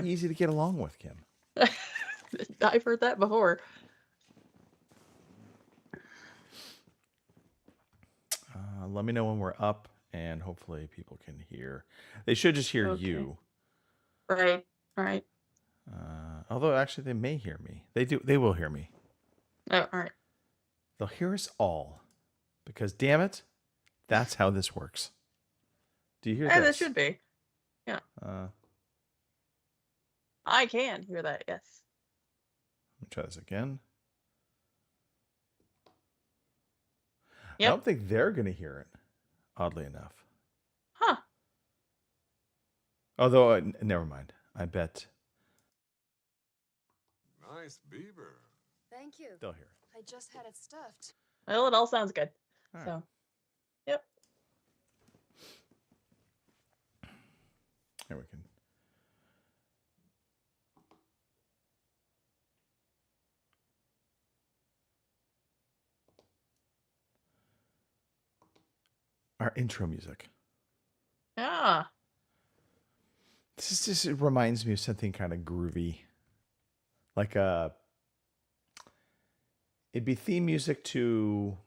easy to get along with, Kim. I've heard that before. Let me know when we're up, and hopefully people can hear. They should just hear Okay. you. Right. Right. Although, actually, they may hear me. They do. They will hear me. Oh, all right. They'll hear us all. Because, damn it, that's how this works. Do you hear Yeah, that this? should be. Yeah. I can hear that, yes. Let me try this again. Yep. I don't think they're going to hear it, oddly enough. Huh. Although, never mind. I bet Nice beaver. Thank you. they'll hear it. I just had it stuffed. Well, it all sounds good. All right. So, yep. Here we can. Our intro music. Yeah. This just it reminds me of something kind of groovy. Like it'd be theme music to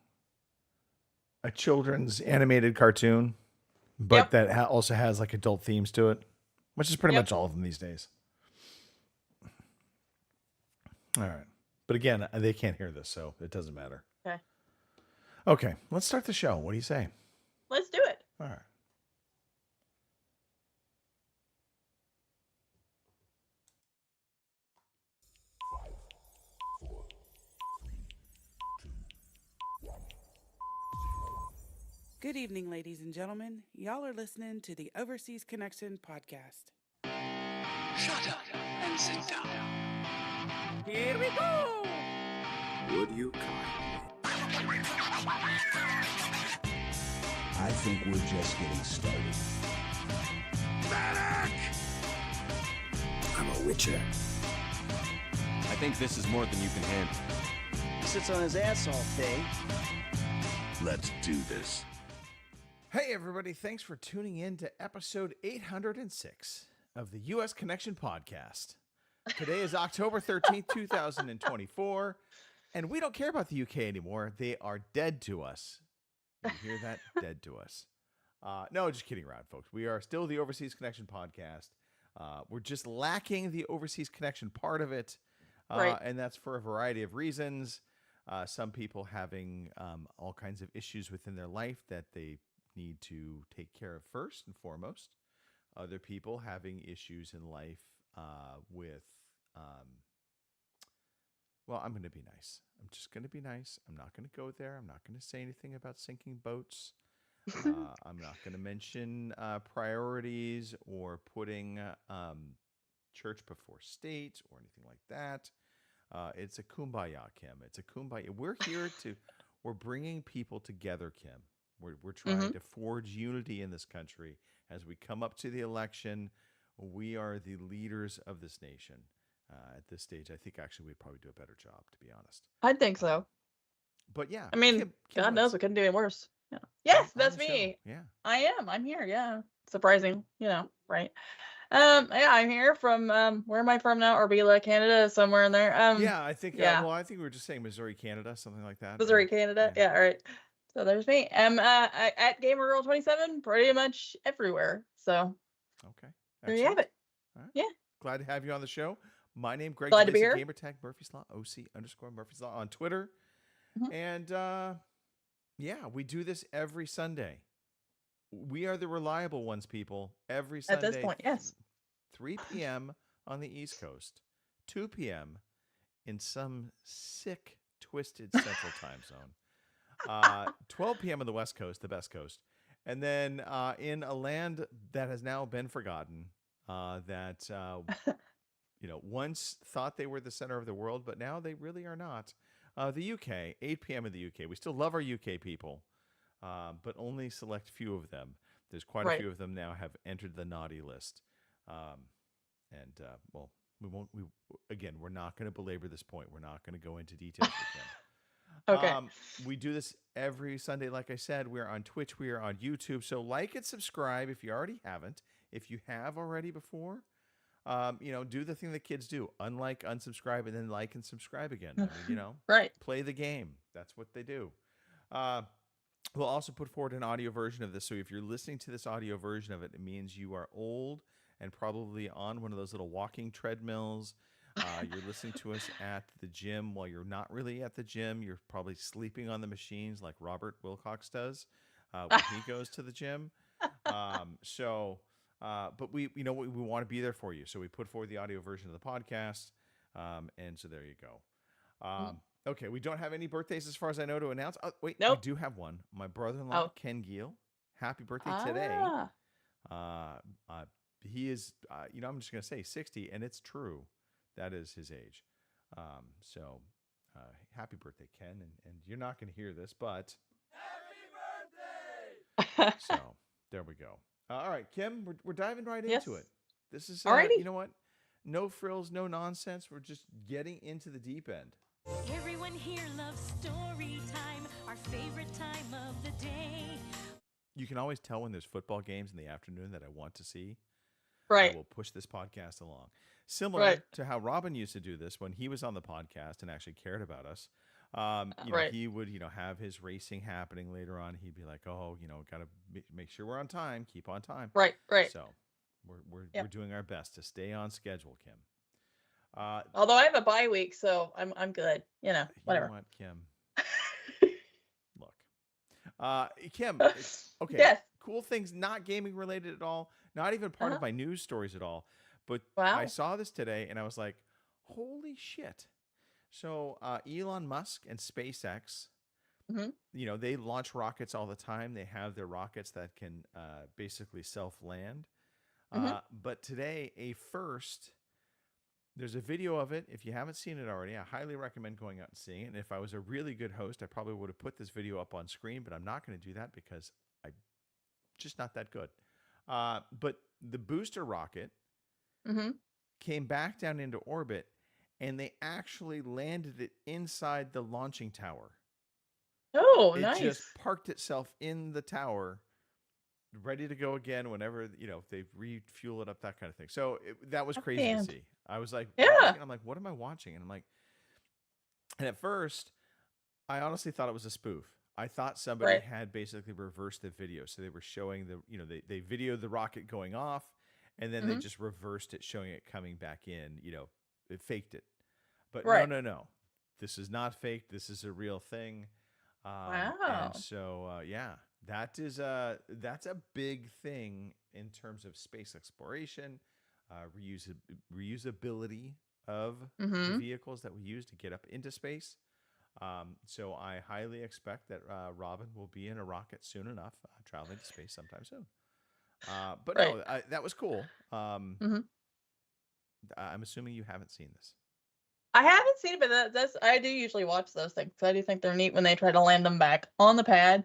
a children's animated cartoon, but Yep. that also has like adult themes to it, which is pretty Yep. much all of them these days. All right. But again, they can't hear this, so it doesn't matter. Okay. Okay, let's start the show. What do you say? Let's do it. All right. Good evening, ladies and gentlemen. Y'all are listening to the Overseas Connection podcast. Shut up and sit down. Here we go! Would you kindly? I think we're just getting started. Medic! I'm a witcher. I think this is more than you can handle. Sits on his ass all day. Let's do this. Hey, everybody. Thanks for tuning in to episode 806 of the U.S. Connection podcast. Today is October 13th, 2024, and we don't care about the UK anymore. They are dead to us. You hear that? Dead to us. No, just kidding around, folks. We are still the Overseas Connection podcast. We're just lacking the Overseas Connection part of it, Right. and that's for a variety of reasons. Some people having all kinds of issues within their life that they need to take care of first and foremost. Other people having issues in life with, well, I'm going to be nice. I'm just going to be nice. I'm not going to go there. I'm not going to say anything about sinking boats. I'm not going to mention priorities or putting church before state or anything like that. It's a kumbaya, Kim. It's a kumbaya. We're bringing people together, Kim. We're trying to forge unity in this country as we come up to the election. We are the leaders of this nation. At this stage, I think actually we'd probably do a better job, to be honest. I think so. But yeah, I mean, Kim, God knows let's- we couldn't do any worse. Yeah. Yes, on that's the show. me. Yeah. I am. I'm here. Yeah. Surprising, right? Yeah, I'm here from where am I from now? Arbela, Canada, somewhere in there. Yeah, I think. yeah. Well, I think we were just saying Missouri, Canada, something like that. Missouri, Canada. Yeah, all right. So there's me. At GamerGirl27, pretty much everywhere. So Okay. there you have it. All right. Yeah. Glad to have you on the show. My name, Greg. Glad to be here. Gamertag Murphy's Law, OC_Murphy's Law on Twitter. Mhm. And yeah, we do this every Sunday. We are the reliable ones, people. Every Sunday. At this point, yes. 3 p.m. on the East Coast, 2 p.m. in some sick, twisted Central Time Zone, 12 p.m. on the West Coast, the best coast, and then in a land that has now been forgotten, that once thought they were the center of the world, but now they really are not. The UK, 8 p.m. in the UK. We still love our UK people, but only select few of them. There's quite a Right. few of them now have entered the naughty list. Well, we're not going to belabor this point. We're not going to go into details with them. Okay. We do this every Sunday. Like I said, we're on Twitch. We are on YouTube. So like and subscribe if you already haven't. If you have already before, do the thing that kids do. Unlike, unsubscribe, and then like and subscribe again. I mean, Right. play the game. That's what they do. We'll also put forward an audio version of this. So if you're listening to this audio version of it, it means you are old and probably on one of those little walking treadmills. You're listening to us at the gym while you're not really at the gym. You're probably sleeping on the machines like Robert Wilcox does when he goes to the gym. But we want to be there for you. So we put forward the audio version of the podcast. And so there you go. Okay, we don't have any birthdays as far as I know to announce. Oh, wait, Nope. we do have one. My brother-in-law, Ken Giel. Happy birthday today. He is, I'm just going to say 60, and it's true. That is his age. Happy birthday, Ken. And you're not going to hear this, but... Happy birthday! So, there we go. All right, Kim, we're diving right into it. This is, Alrighty. you know what? No frills, no nonsense. We're just getting into the deep end. Everyone here loves story time, our favorite time of the day. You can always tell when there's football games in the afternoon that I want to see. Right. I will push this podcast along. Similar to how Robin used to do this when he was on the podcast and actually cared about us. He would, have his racing happening later on. He'd be like, oh, got to make sure we're on time. Keep on time. Right. So we're doing our best to stay on schedule, Kim. Although I have a bye week, so I'm good. Whatever. You know what, Kim? Look. Kim, okay. Yes. Cool things, not gaming related at all, not even part of my news stories at all. But Wow. I saw this today and I was like, holy shit. So Elon Musk and SpaceX, they launch rockets all the time. They have their rockets that can basically self-land. But today, there's a video of it. If you haven't seen it already, I highly recommend going out and seeing it. And if I was a really good host, I probably would have put this video up on screen, but I'm not going to do that because I'm just not that good. But the booster rocket came back down into orbit, and they actually landed it inside the launching tower. Oh, It nice. just parked itself in the tower, ready to go again whenever, they refuel it up, that kind of thing. So that was crazy to see. I was like, watching, I'm like, what am I watching? And I'm like, and at first, I honestly thought it was a spoof. I thought somebody had basically reversed the video. So they were showing they videoed the rocket going off, and then they just reversed it, showing it coming back in. It faked it. But no. This is not fake. This is a real thing. Wow. And so, that's a big thing in terms of space exploration, reusability of the vehicles that we use to get up into space. So I highly expect that Robin will be in a rocket soon enough, traveling to space sometime soon. But no, that was cool. I'm assuming you haven't seen this. I haven't seen it, but I do usually watch those things. I do think they're neat when they try to land them back on the pad.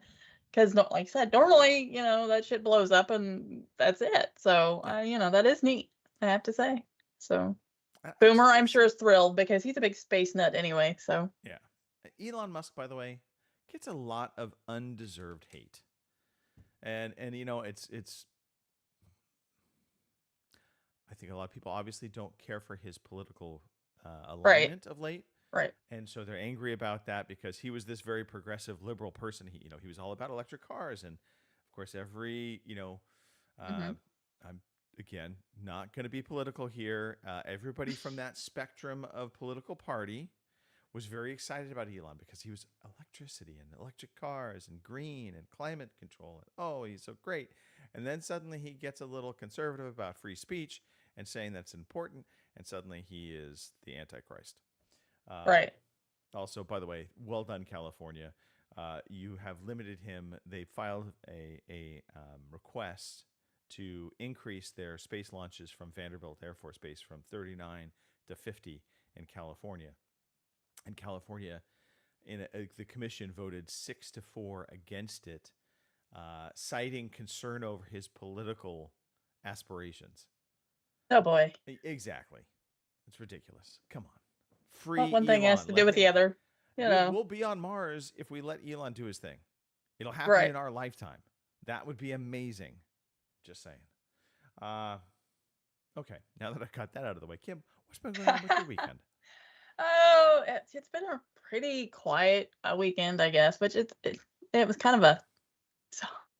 Because, like I said, normally, that shit blows up and that's it. So, that is neat, I have to say. So, Boomer, I'm sure, is thrilled because he's a big space nut anyway. So, yeah. Elon Musk, by the way, gets a lot of undeserved hate. And it's I think a lot of people obviously don't care for his political alignment of late. Right. And so they're angry about that because he was this very progressive liberal person. He was all about electric cars. And of course, every, I'm again, not going to be political here. Everybody from that spectrum of political party was very excited about Elon because he was electricity and electric cars and green and climate control. And oh, he's so great. And then suddenly he gets a little conservative about free speech and saying that's important. And suddenly he is the Antichrist. right. Also, by the way, well done, California. You have limited him. They filed a request to increase their space launches from Vanderbilt Air Force Base from 39 to 50 in California. And California, the commission voted 6-4 against it, citing concern over his political aspirations. Oh, boy. Exactly. It's ridiculous. Come on. Free Well, one thing Elon. has to do with the other. We'll be on Mars if we let Elon do his thing. It'll happen in our lifetime. That would be amazing. Just saying. Okay, now that I got that out of the way, Kim, what's been going on with your weekend? Oh, it's been a pretty quiet weekend, I guess, which it was kind of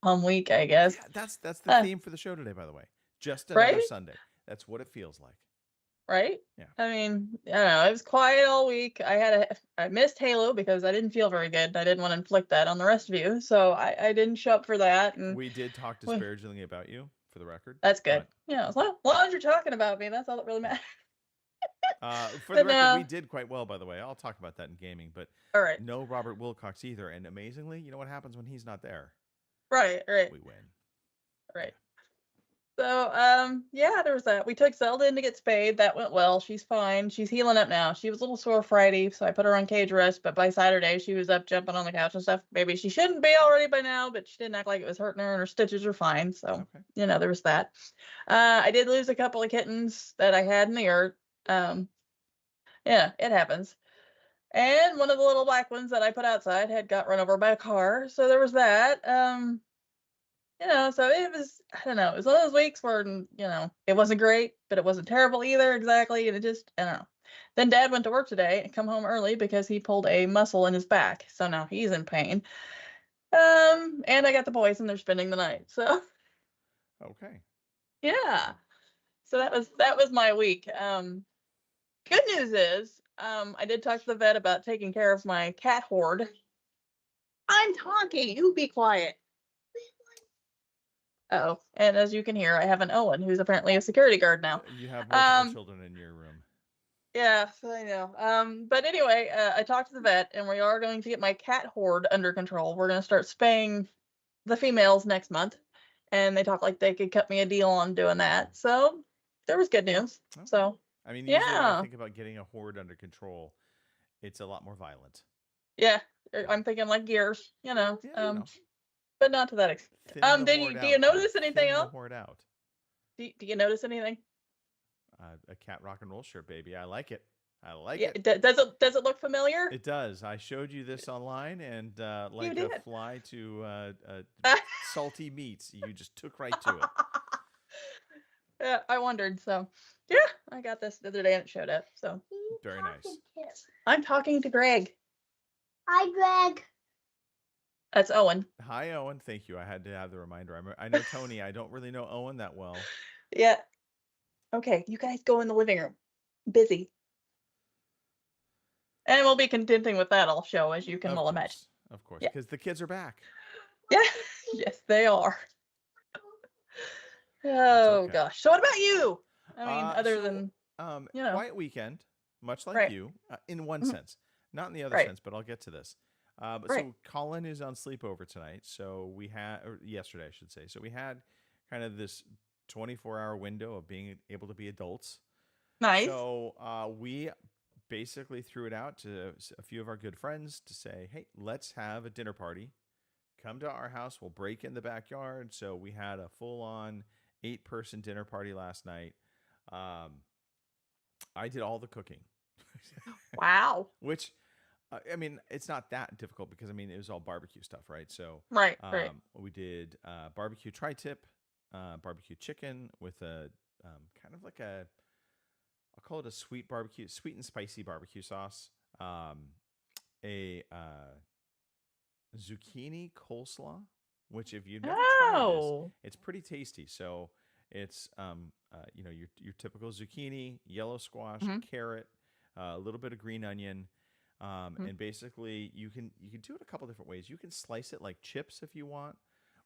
a week, I guess. Yeah, that's the Uh, theme for the show today, by the way. Just another right? Sunday. That's what it feels like. Right? Yeah. I mean, I don't know. It was quiet all week. I missed Halo because I didn't feel very good. I didn't want to inflict that on the rest of you, so I didn't show up for that. And We did talk we- disparagingly about you, for the record. that's good. but, Yeah, as long as you're talking about me, that's all that really matters. for the But record, we no. did quite well, by the way. I'll talk about that in gaming, but All right. no Robert Wilcox either. And amazingly, you know what happens when he's not there? Right. We win. Right. So, yeah, there was that. We took Zelda in to get spayed. That went well. She's fine. She's healing up now. She was a little sore Friday, so I put her on cage rest. But by Saturday, she was up jumping on the couch and stuff. Maybe she shouldn't be already by now, but she didn't act like it was hurting her, and her stitches are fine. So, Okay. there was that. I did lose a couple of kittens that I had in the yurt. Yeah, it happens. And one of the little black ones that I put outside had got run over by a car. So there was that. So it was, I don't know, it was one of those weeks where, it wasn't great, but it wasn't terrible either, exactly. And it just, I don't know. Then Dad went to work today and come home early because he pulled a muscle in his back. So now he's in pain. And I got the boys and they're spending the night. So Okay. yeah. So that was my week. Good news is, I did talk to the vet about taking care of my cat horde. I'm talking. You be quiet. Oh, and as you can hear, I have an Owen who's apparently a security guard now. You have multiple Um, children in your room. Yeah, so I know. But anyway, I talked to the vet, and we are going to get my cat horde under control. We're going to start spaying the females next month, and they talk like they could cut me a deal on doing that. So there was good news. Okay. So I mean, usually when I yeah. think about getting a horde under control, it's a lot more violent. yeah, I'm thinking like gears, Yeah, but not to that extent. Thinning the Do horde you out, notice Kim. anything Thinning the else? horde out. Do you notice anything? A cat rock and roll shirt, baby. I like it. I like Yeah, it. does it look familiar? It does. I showed you this online, and like a did. fly to salty meats, you just took right to it. Yeah, I wondered. So yeah, I got this the other day and it showed up. So Very nice. I'm talking to Greg. Hi, Greg. That's Owen. Hi, Owen. Thank you. I had to have the reminder. I know Tony. I don't really know Owen that well. Yeah. Okay, you guys go in the living room. Busy. And we'll be contending with that all show, as you can well imagine. Of course, Yeah. because the kids are back. Yeah. Yes, they are. Oh okay. gosh. So what about you? I mean, Uh, other so, than you know. Quiet weekend, much like Right. you, in one Mhm. sense, not in the other Right. sense, but I'll get to this. But Right. so Colin is on sleepover tonight, so we had, or yesterday, I should say. So we had kind of this 24-hour window of being able to be adults. Nice. So we basically threw it out to a few of our good friends to say, hey, let's have a dinner party. Come to our house. We'll break in the backyard. So we had a full-on 8-person dinner party last night. I did all the cooking. Wow. Which, I mean, it's not that difficult because, I mean, it was all barbecue stuff, right? So Right. we did barbecue tri-tip, barbecue chicken with a kind of like I'll call it a sweet and spicy barbecue sauce, a zucchini coleslaw, which if you've never tried this, Oh. it's pretty tasty. So it's your typical zucchini, yellow squash, Mhm. carrot, a little bit of green onion, Mhm. and basically you can do it a couple different ways. You can slice it like chips if you want,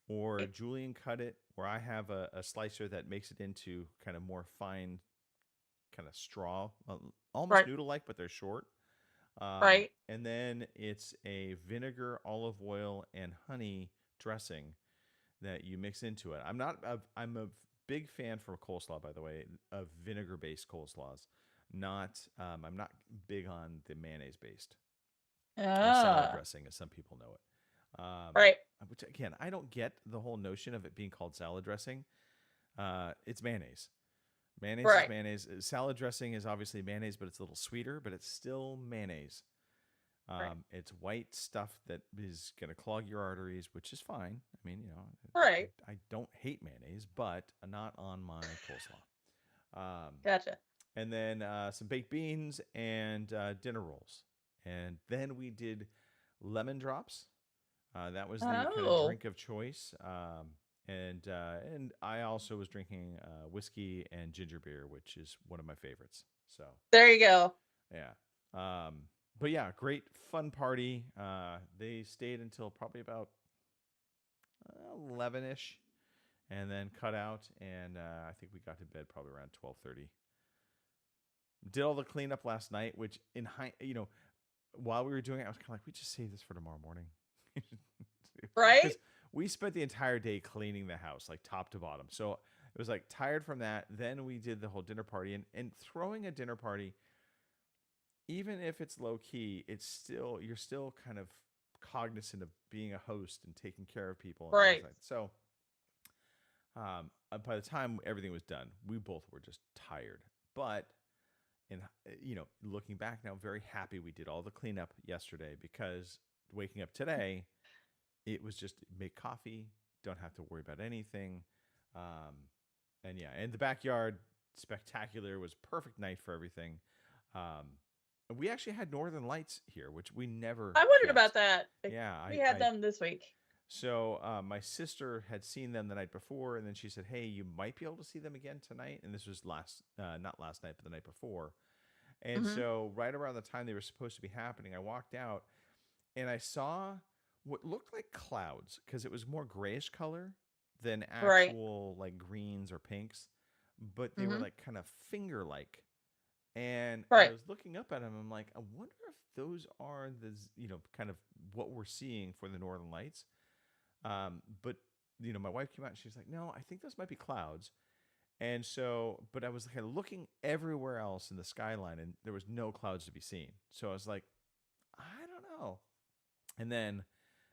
or Okay. Julian cut it, or I have a slicer that makes it into kind of more fine, kind of straw, almost Right. noodle-like, but they're short. Right. And then it's a vinegar, olive oil, and honey dressing that you mix into it. I'm a big fan for coleslaw, by the way, of vinegar-based coleslaws. I'm not big on the mayonnaise-based or salad Ah. dressing, as some people know it. Right. Which again, I don't get the whole notion of it being called salad dressing. It's mayonnaise. Mayonnaise Right. is mayonnaise. Salad dressing is obviously mayonnaise, but it's a little sweeter, but it's still mayonnaise. Right. It's white stuff that is going to clog your arteries, which is fine. I mean, Right. I don't hate mayonnaise, but not on my coleslaw. Gotcha. And then some baked beans and dinner rolls. And then we did lemon drops. That was the kind of Oh. drink of choice. And I also was drinking whiskey and ginger beer, which is one of my favorites. So There you go. yeah. But yeah, great fun party. They stayed until probably about 11ish, and then cut out. And I think we got to bed probably around 12:30. Did all the cleanup last night, which while we were doing it, I was kind of like, we just save this for tomorrow morning. Right? 'Cause we spent the entire day cleaning the house, like top to bottom. So it was like tired from that. Then we did the whole dinner party, and throwing a dinner party, even if it's low key, you're still kind of cognizant of being a host and taking care of people. And Right. things like that. So by the time everything was done, we both were just tired. But looking back now, very happy we did all the cleanup yesterday, because waking up today, it was just make coffee, don't have to worry about anything. And the backyard spectacular, was perfect night for everything. We actually had northern lights here, which we never I wondered get. about that. Yeah, We had them this week. So my sister had seen them the night before, and then she said, "Hey, you might be able to see them again tonight." And this was not last night, but the night before. And so right around the time they were supposed to be happening, I walked out and I saw what looked like clouds, because it was more grayish color than actual like greens or pinks, but they were like kind of finger-like. And I was looking up at them. I'm like, I wonder if those are kind of what we're seeing for the northern lights. But my wife came out and she's like, "No, I think those might be clouds." And so, but I was kind of looking everywhere else in the skyline, and there was no clouds to be seen. So I was like, I don't know. And then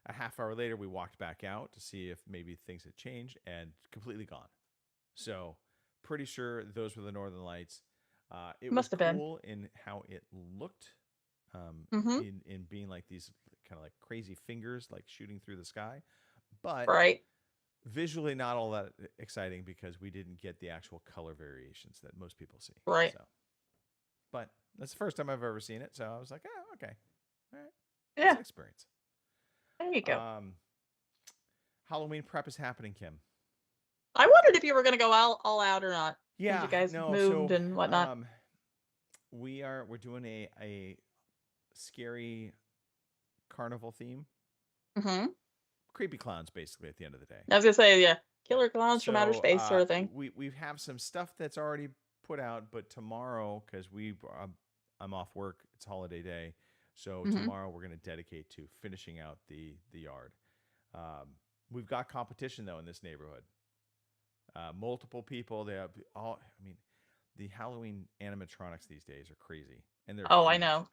a half hour later, we walked back out to see if maybe things had changed, and completely gone. So pretty sure those were the northern lights. It Must was have cool in how it looked, in being like these kind of like crazy fingers like shooting through the sky, but visually not all that exciting, because we didn't get the actual color variations that most people see. Right. So, but that's the first time I've ever seen it, so I was like, "Oh, okay, all right, Yeah. it's an experience." There you go. Halloween prep is happening, Kim. I wondered if you were going to go all out or not. Yeah, Since you guys no, moved so, and whatnot. We're doing a scary carnival theme. Creepy clowns, basically, at the end of the day. I was going to say, yeah, killer clowns from outer space sort of thing. We have some stuff that's already put out, but tomorrow, because I'm off work, it's holiday day, so tomorrow we're going to dedicate to finishing out the yard. We've got competition though in this neighborhood. Multiple people. They have all. I mean, the Halloween animatronics these days are crazy, and they're I huge. know, And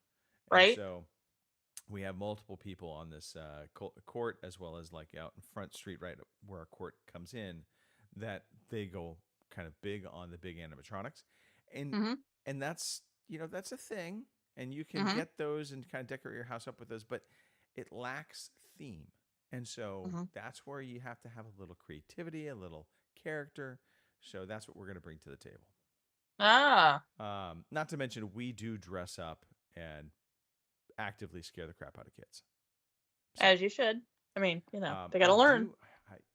right? so we have multiple people on this court, as well as like out in Front Street, right where our court comes in, that they go kind of big on the big animatronics, and that's that's a thing, and you can get those and kind of decorate your house up with those, but it lacks theme, and so that's where you have to have a little creativity, a little character. So that's what we're going to bring to the table. Not to mention, we do dress up and actively scare the crap out of kids. So, As you should. I mean, they got to learn.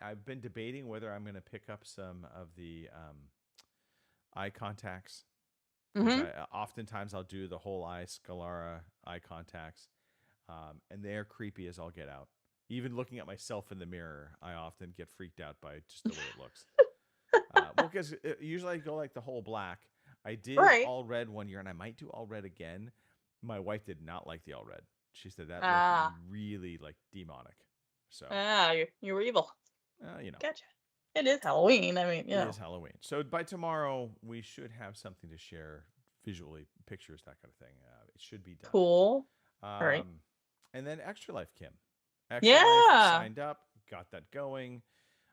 I've been debating whether I'm going to pick up some of the eye contacts. Oftentimes I'll do the whole eye Scalara eye contacts, and they're creepy as all get out. Even looking at myself in the mirror, I often get freaked out by just the way it looks. Well, because usually I go like the whole black. I did all red one year, and I might do all red again. My wife did not like the all red. She said that looked really like demonic. So you were evil. Gotcha. It is Halloween. I mean, it is Halloween. So by tomorrow, we should have something to share visually, pictures, that kind of thing. It should be done. Cool. All right. And then Extra Life, Kim. Extra Life signed up, got that going.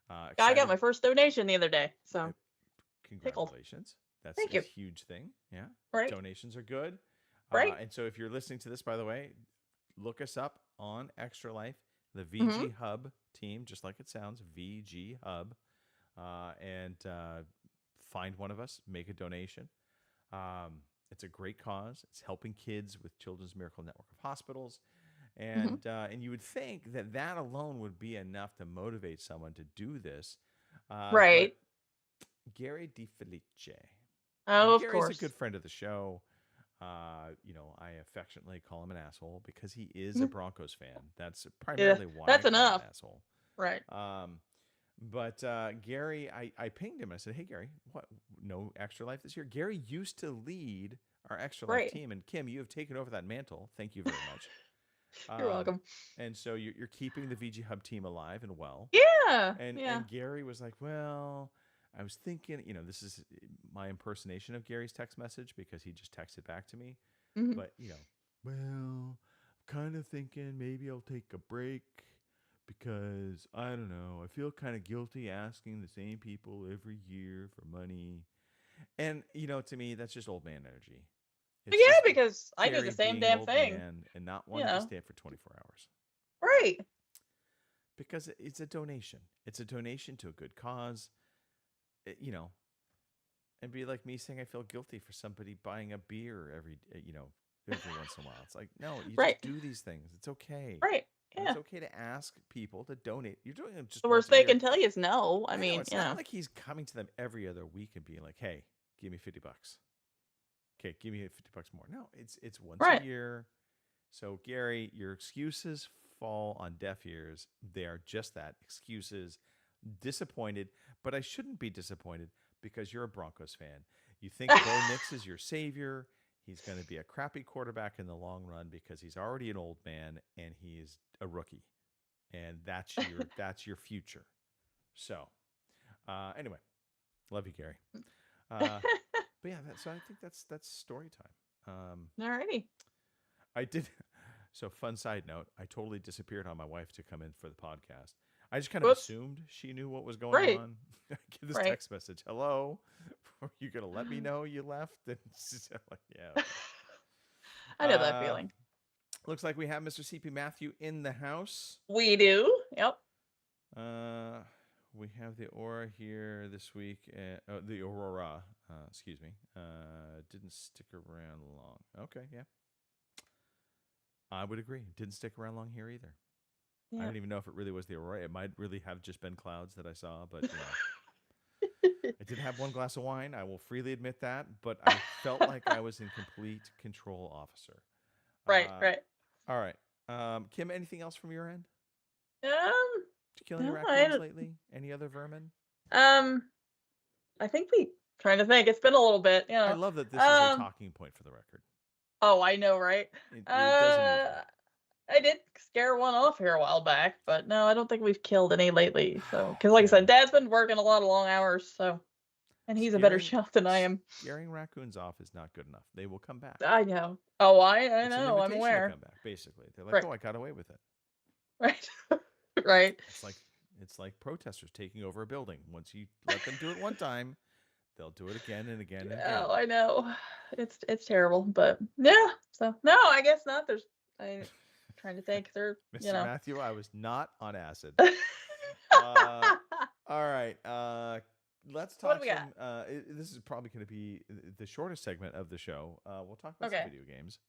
I got my first donation the other day, so congratulations. That's Thank a you. huge thing. Yeah. Right. Donations are good. Right. And so if you're listening to this, by the way, look us up on Extra Life, the VG Hub team, just like it sounds, VG Hub. And find one of us, make a donation. It's a great cause. It's helping kids with Children's Miracle Network of Hospitals. And and you would think that that alone would be enough to motivate someone to do this. Right. But Gary DiFelice. Oh, of Gary's course. a good friend of the show. I affectionately call him an asshole because he is a Broncos fan. That's primarily why that's I call him enough. an asshole. Right. But Gary, I pinged him. I said, "Hey, Gary, what? No Extra Life this year?" Gary used to lead our Extra Life Right. team, and Kim, you have taken over that mantle. Thank you very much. You're welcome. And so you're keeping the VG Hub team alive and well. Yeah. And yeah. and Gary was like, "Well, I was thinking, this is my impersonation of Gary's text message because he just texted back to me. Mhm. But well, kind of thinking maybe I'll take a break because I don't know. I feel kind of guilty asking the same people every year for money." And to me, that's just old man energy. It's Yeah, just because I do Gary the same being an damn old thing. man and not wanting know. to stay up for 24 hours. Right. Because it's a donation. It's a donation to a good cause. And be like me saying I feel guilty for somebody buying a beer every once in a while. It's like, no, you Right. just do these things. It's okay. Right. And Yeah. It's okay to ask people to donate. You're doing it just The once worst a they year. can tell you is no. I know, mean, it's not like he's coming to them every other week and being like, "Hey, give me $50. Okay, give me $50 more." No, it's once Right. a year. So Gary, your excuses fall on deaf ears. They are just that, excuses. Disappointed, but I shouldn't be disappointed because you're a Broncos fan. You think Bo Nix is your savior. He's going to be a crappy quarterback in the long run because he's already an old man and he is a rookie, and that's your future. So, anyway, love you, Gary. But yeah, so I think that's story time. Alrighty. I did. So, fun side note: I totally disappeared on my wife to come in for the podcast. I just kind of Whoops. assumed she knew what was going Right. on. I get this Right. text message: "Hello, are you gonna let me know you left?" And she's like, "Yeah." Okay. I know that feeling. Looks like we have Mr. CP Matthew in the house. We do. Yep. We have the Aura here this week. The Aurora, excuse me, didn't stick around long. Okay, yeah. I would agree. Didn't stick around long here either. I Yeah. don't even know if it really was the Aurora. It might really have just been clouds that I saw, but I did have one glass of wine. I will freely admit that, but I felt like I was in complete control, officer. Right. Right. All right. Kim, anything else from your end? Um. Did you kill any No, I raccoons don't- lately? Any other vermin? I think trying to think. It's been a little bit. I love that this is a talking point for the record. Oh, I know, right? It doesn't move me. I did scare one off here a while back, but no, I don't think we've killed any lately. So, because like I said, Dad's been working a lot of long hours, so, and he's a better Scaring- shot than I am. Scaring raccoons off is not good enough. They will come back. I know. Oh, I It's an know. I'm invitation to aware. come back, basically. They're like, Right. "Oh, I got away with it." Right. Right. It's like protesters taking over a building. Once you let them do it one time, they'll do it again and again and again. Oh, I know. It's terrible, but yeah. So no, I guess not. I'm trying to think. They're Mr. Matthew, I was not on acid. All right. Let's What talk do we got? this is probably going to be the shortest segment of the show. We'll talk about Okay. some video games.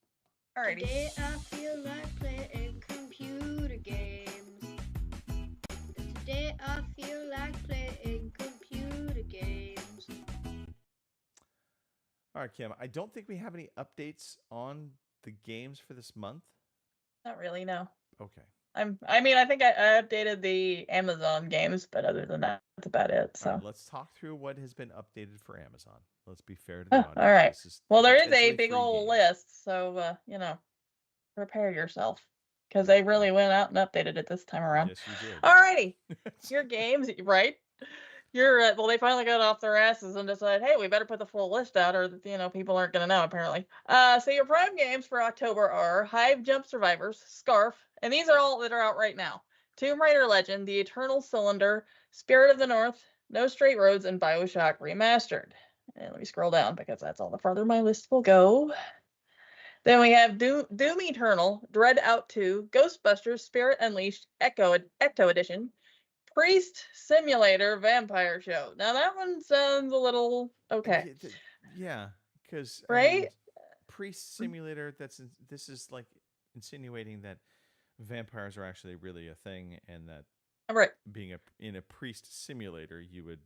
Alrighty. Today I feel like playing computer games. Today I feel like playing computer games. All right, Kim. I don't think we have any updates on the games for this month. Not really. No. Okay. I mean, I think I updated the Amazon games, but other than that, that's about it. So. All right, let's talk through what has been updated for Amazon. Let's be fair to the audience. All right. This is Well, there is a potentially big free old games. list, so prepare yourself because they really went out and updated it this time around. Yes, you did. Alrighty, your games, right? Well, they finally got off their asses and decided, hey, we better put the full list out, or people aren't gonna know apparently. So your Prime games for October are Hive Jump Survivors, Scarf, and these are all that are out right now. Tomb Raider Legend, The Eternal Cylinder, Spirit of the North, No Straight Roads, and BioShock Remastered. And let me scroll down because that's all the farther my list will go. Then we have Doom Eternal, Dread Out 2, Ghostbusters, Spirit Unleashed, Ecto Edition, Priest Simulator Vampire Show. Now that one sounds a little okay, Yeah, because I right? mean, priest simulator. This is like insinuating that vampires are actually really a thing, and that Right. being in a priest simulator, you would.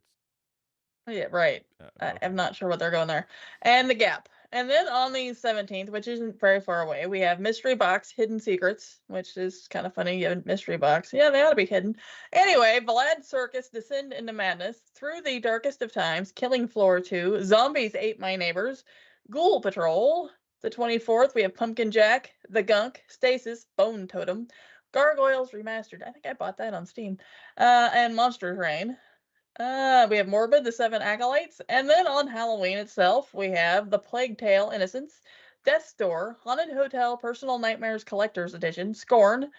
Yeah, right. Okay. I'm not sure what they're going there. And The Gap. And then on the 17th, which isn't very far away, we have Mystery Box Hidden Secrets, which is kind of funny. You have a mystery box. Yeah, they ought to be hidden. Anyway, Vlad Circus Descend into Madness, Through the Darkest of Times, Killing Floor 2, Zombies Ate My Neighbors, Ghoul Patrol. The 24th, we have Pumpkin Jack, The Gunk, Stasis, Bone Totem, Gargoyles Remastered. I think I bought that on Steam. And Monster Train. We have Morbid, The Seven Acolytes, and then on Halloween itself, we have The Plague Tale: Innocence, Death's Door, Haunted Hotel: Personal Nightmares Collector's Edition, Scorn,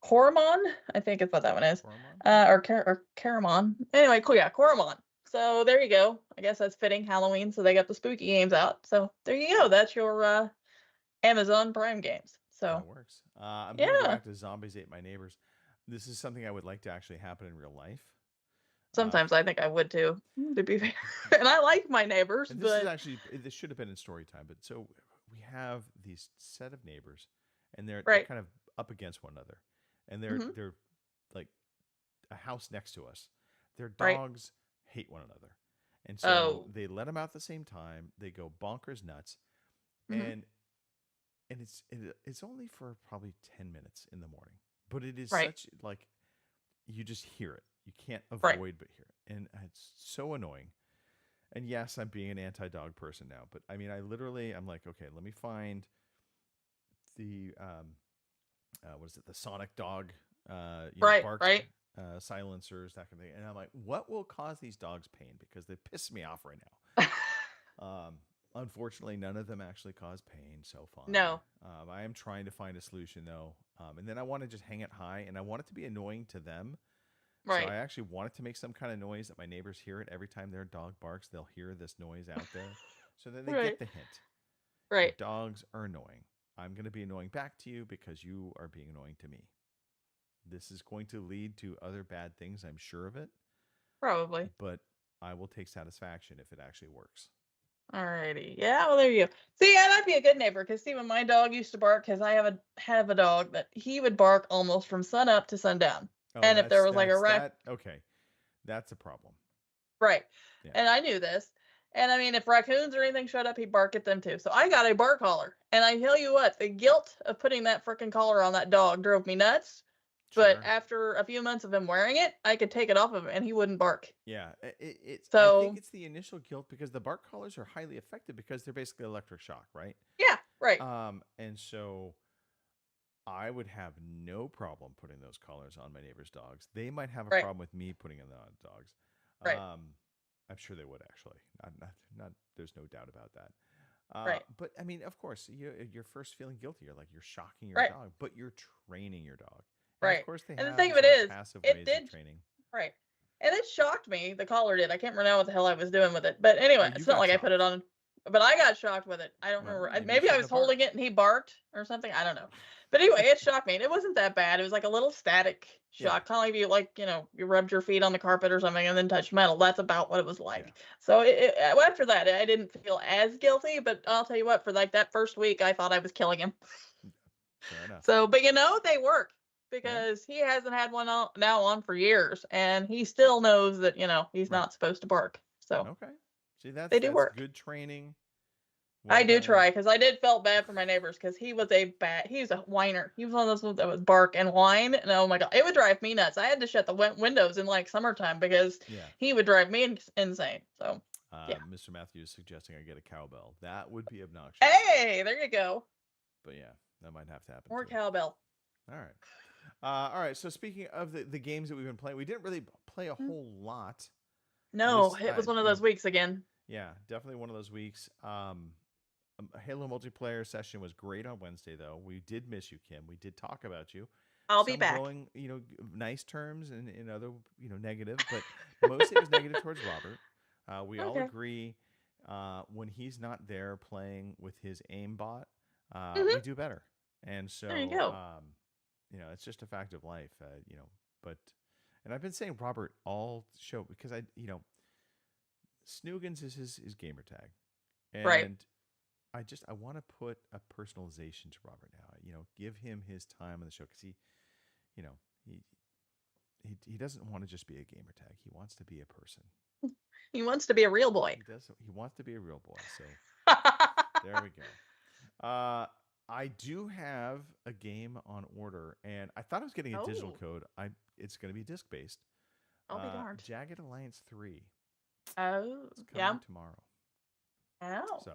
Coromon, I think is what that one is, or Caramon. Anyway, cool, yeah, Coromon. So there you go. I guess that's fitting Halloween, so they got the spooky games out. So there you go. That's your Amazon Prime games. So that works. I'm going to go back to Zombies Ate My Neighbors. This is something I would like to actually happen in real life. Sometimes I think I would too, to be fair. And I like my neighbors, and but this should have been in story time. But so we have these set of neighbors, and they're kind of up against one another, and they're like a house next to us. Their dogs hate one another, and so they let them out at the same time. They go bonkers nuts, and it's only for probably 10 minutes in the morning, but it is such like you just hear it. You can't avoid but hear it. And it's so annoying. And yes, I'm being an anti-dog person now. But I mean, I'm like, okay, let me find the, what is it? The Sonic dog, bark, silencers, that kind of thing. And I'm like, what will cause these dogs pain? Because they piss me off right now. Unfortunately, none of them actually cause pain so far. No. I am trying to find a solution though. And then I want to just hang it high, and I want it to be annoying to them. Right. So I actually want it to make some kind of noise that my neighbors hear it every time their dog barks. They'll hear this noise out there, so that they get the hint. Right. Dogs are annoying. I'm going to be annoying back to you because you are being annoying to me. This is going to lead to other bad things. I'm sure of it. Probably. But I will take satisfaction if it actually works. Alrighty. Yeah, well, there you go. See, yeah, that'd be a good neighbor, because see, when my dog used to bark, because I have a dog that he would bark almost from sun up to sundown. Oh, and if there was like a okay, that's a problem. Right. Yeah. And I knew this. And I mean, if raccoons or anything showed up, he'd bark at them too. So I got a bark collar. And I tell you what, the guilt of putting that freaking collar on that dog drove me nuts. Sure. But after a few months of him wearing it, I could take it off of him and he wouldn't bark. Yeah. I think it's the initial guilt, because the bark collars are highly effective because they're basically electric shock, right? Yeah, right. And so I would have no problem putting those collars on my neighbor's dogs. They might have a problem with me putting them on dogs. Right. I'm sure they would actually. Not. There's no doubt about that. But I mean, of course, you're first feeling guilty. You're like, you're shocking your dog, but you're training your dog. And right. Of course, the thing of it is, it did training. Right. And it shocked me. The collar did. I can't remember what the hell I was doing with it. But anyway, it's not like shocked. I put it on. But I got shocked with it. I don't remember. Maybe I was holding it and he barked or something. I don't know. But anyway, it shocked me. And it wasn't that bad. It was like a little static shock. Kind of like you rubbed your feet on the carpet or something and then touched metal. That's about what it was like. Yeah. So after that, I didn't feel as guilty. But I'll tell you what, for like that first week, I thought I was killing him. Fair enough. So, but they work. Because he hasn't had one now on for years, and he still knows that he's not supposed to bark. So okay, see that's work. Good training. I do try, because I did felt bad for my neighbors, because he was a whiner. He was one of those ones that would bark and whine, and oh my god, it would drive me nuts. I had to shut the windows in like summertime because he would drive me insane. So Mr. Matthews is suggesting I get a cowbell. That would be obnoxious. Hey, there you go. But yeah, that might have to happen. More cowbell. All right. All right. So speaking of the games that we've been playing, we didn't really play a whole lot. No, it was one of those weeks again. Yeah, definitely one of those weeks. A Halo multiplayer session was great on Wednesday, though. We did miss you, Kim. We did talk about you. I'll be back. Going, nice terms and in other, negative, but mostly it was negative towards Robert. We all agree when he's not there playing with his aimbot, we do better. And so, there you go. it's just a fact of life, but And I've been saying Robert all show because Snoogans is his gamer tag. And Right. I want to put a personalization to Robert now. Give him his time on the show because he doesn't want to just be a gamer tag. He wants to be a person. He wants to be a real boy. He wants to be a real boy. So there we go. I do have a game on order, and I thought I was getting a digital code. It's going to be disc based. I'll be darned. Jagged Alliance 3. Oh, It's yeah. coming tomorrow. Oh, So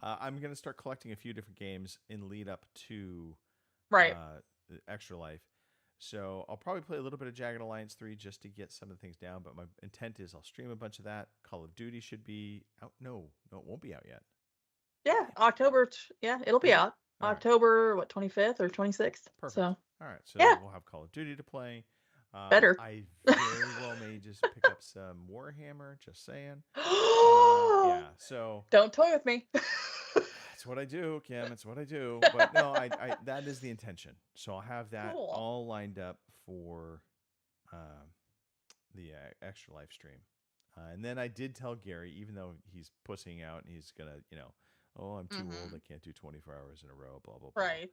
I'm going to start collecting a few different games in lead up to right. Extra Life. So I'll probably play a little bit of Jagged Alliance 3 just to get some of the things down. But my intent is I'll stream a bunch of that. Call of Duty should be out. No, it won't be out yet. Yeah, October. Yeah, it'll be out. All right. October, 25th or 26th. Perfect. So, All right. So Yeah. we'll have Call of Duty to play. Better. I very well may just pick up some Warhammer. Just saying. Yeah. So don't toy with me. that's what I do, Kim. It's what I do. But no, I that is the intention. So I'll have that Cool. all lined up for the Extra Life stream. And then I did tell Gary, even though he's pussing out and he's gonna, oh, I'm too old. I can't do 24 hours in a row. Blah blah blah. Right.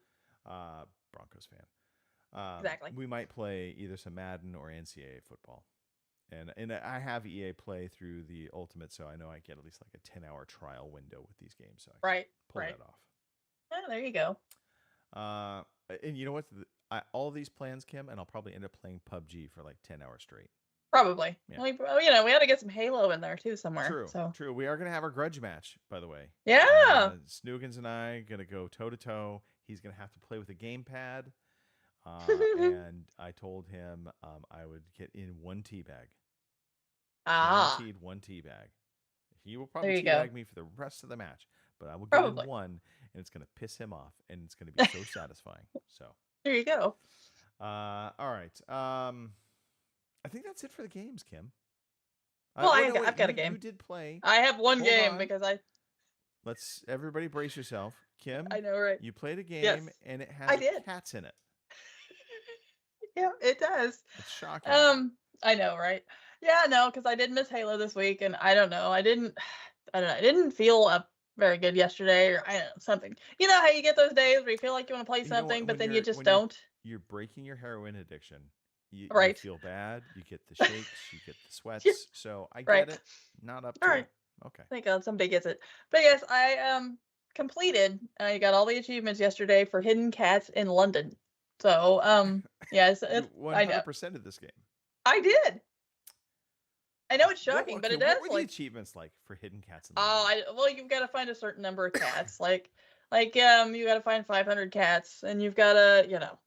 Broncos fan. Exactly. We might play either some Madden or NCAA football. And I have EA Play through the Ultimate, so I know I get at least like a 10-hour trial window with these games, so I can pull that off. Yeah, there you go. And you know what? All these plans, Kim, and I'll probably end up playing PUBG for like 10 hours straight. Probably. Yeah. We got to get some Halo in there too somewhere. True. So. True. We are going to have our grudge match, by the way. Yeah. Snoogans and I going to go toe to toe. He's going to have to play with a gamepad. And I told him I would get in one teabag. Guaranteed one teabag. He will probably teabag me for the rest of the match, but I will get in one, and it's going to piss him off, and it's going to be so satisfying. So there you go. All right. I think that's it for the games, Kim. Well, I've got a game. You did play. I have one Hold game on. because Let's everybody brace yourself, Kim. I know, right? You played a game, Yes, and it I has did. cats in it. Yeah, it does. It's shocking. I know, right? Yeah, no, because I did miss Halo this week, and I don't know. I didn't feel very good yesterday, or I don't know, something. You know how you get those days where you feel like you want to play You know what? something, but When then you you're- just when don't. You're breaking your heroin addiction. You Right. feel bad. You get the shakes. You get the sweats. Yeah. So I get Right. it. Not up to All right. it. Okay. Thank God somebody gets it. But yes, I completed. I got all the achievements yesterday for hidden cats in London. So yes, You I know 100% of this game. I did. I know it's What- shocking, but okay, it does. What were the Like, achievements like for hidden cats? In well, you've got to find a certain number of cats. like you got to find 500 cats, and you've got to,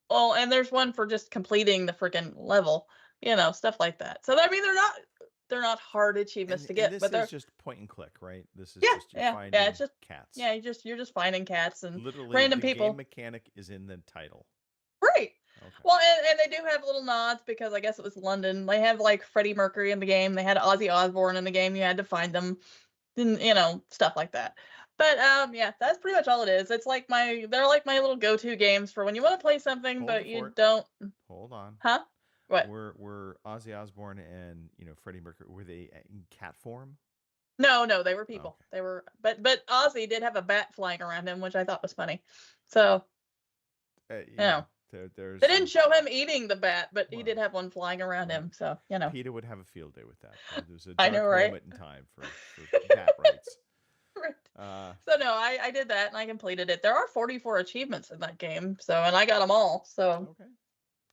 well, and there's one for just completing the freaking level, stuff like that. So I mean, they're not hard achievements to get, this but they're is just point and click, right? This is Yeah, just you yeah, finding it's just cats. yeah, you're just finding cats and Literally, random the people. game mechanic is in the title. Right. Okay. Well, and they do have little nods because I guess it was London. They have like Freddie Mercury in the game. They had Ozzy Osbourne in the game. You had to find them, and stuff like that. But yeah, that's pretty much all it is. It's like they're like my little go-to games for when you want to play something, Hold but the you fort. don't. Hold on. Huh? What? Were Ozzy Osbourne and Freddie Mercury, were they in cat form? No, they were people. Okay. They were, but Ozzy did have a bat flying around him, which I thought was funny. So There's they didn't show him eating the bat, but he Well, did have one flying around him. So Peter would have a field day with that. There was a I dark know, right? moment in time for cat rights. Right. So no, I did that and I completed it. There are 44 achievements in that game, and I got them all. So Okay.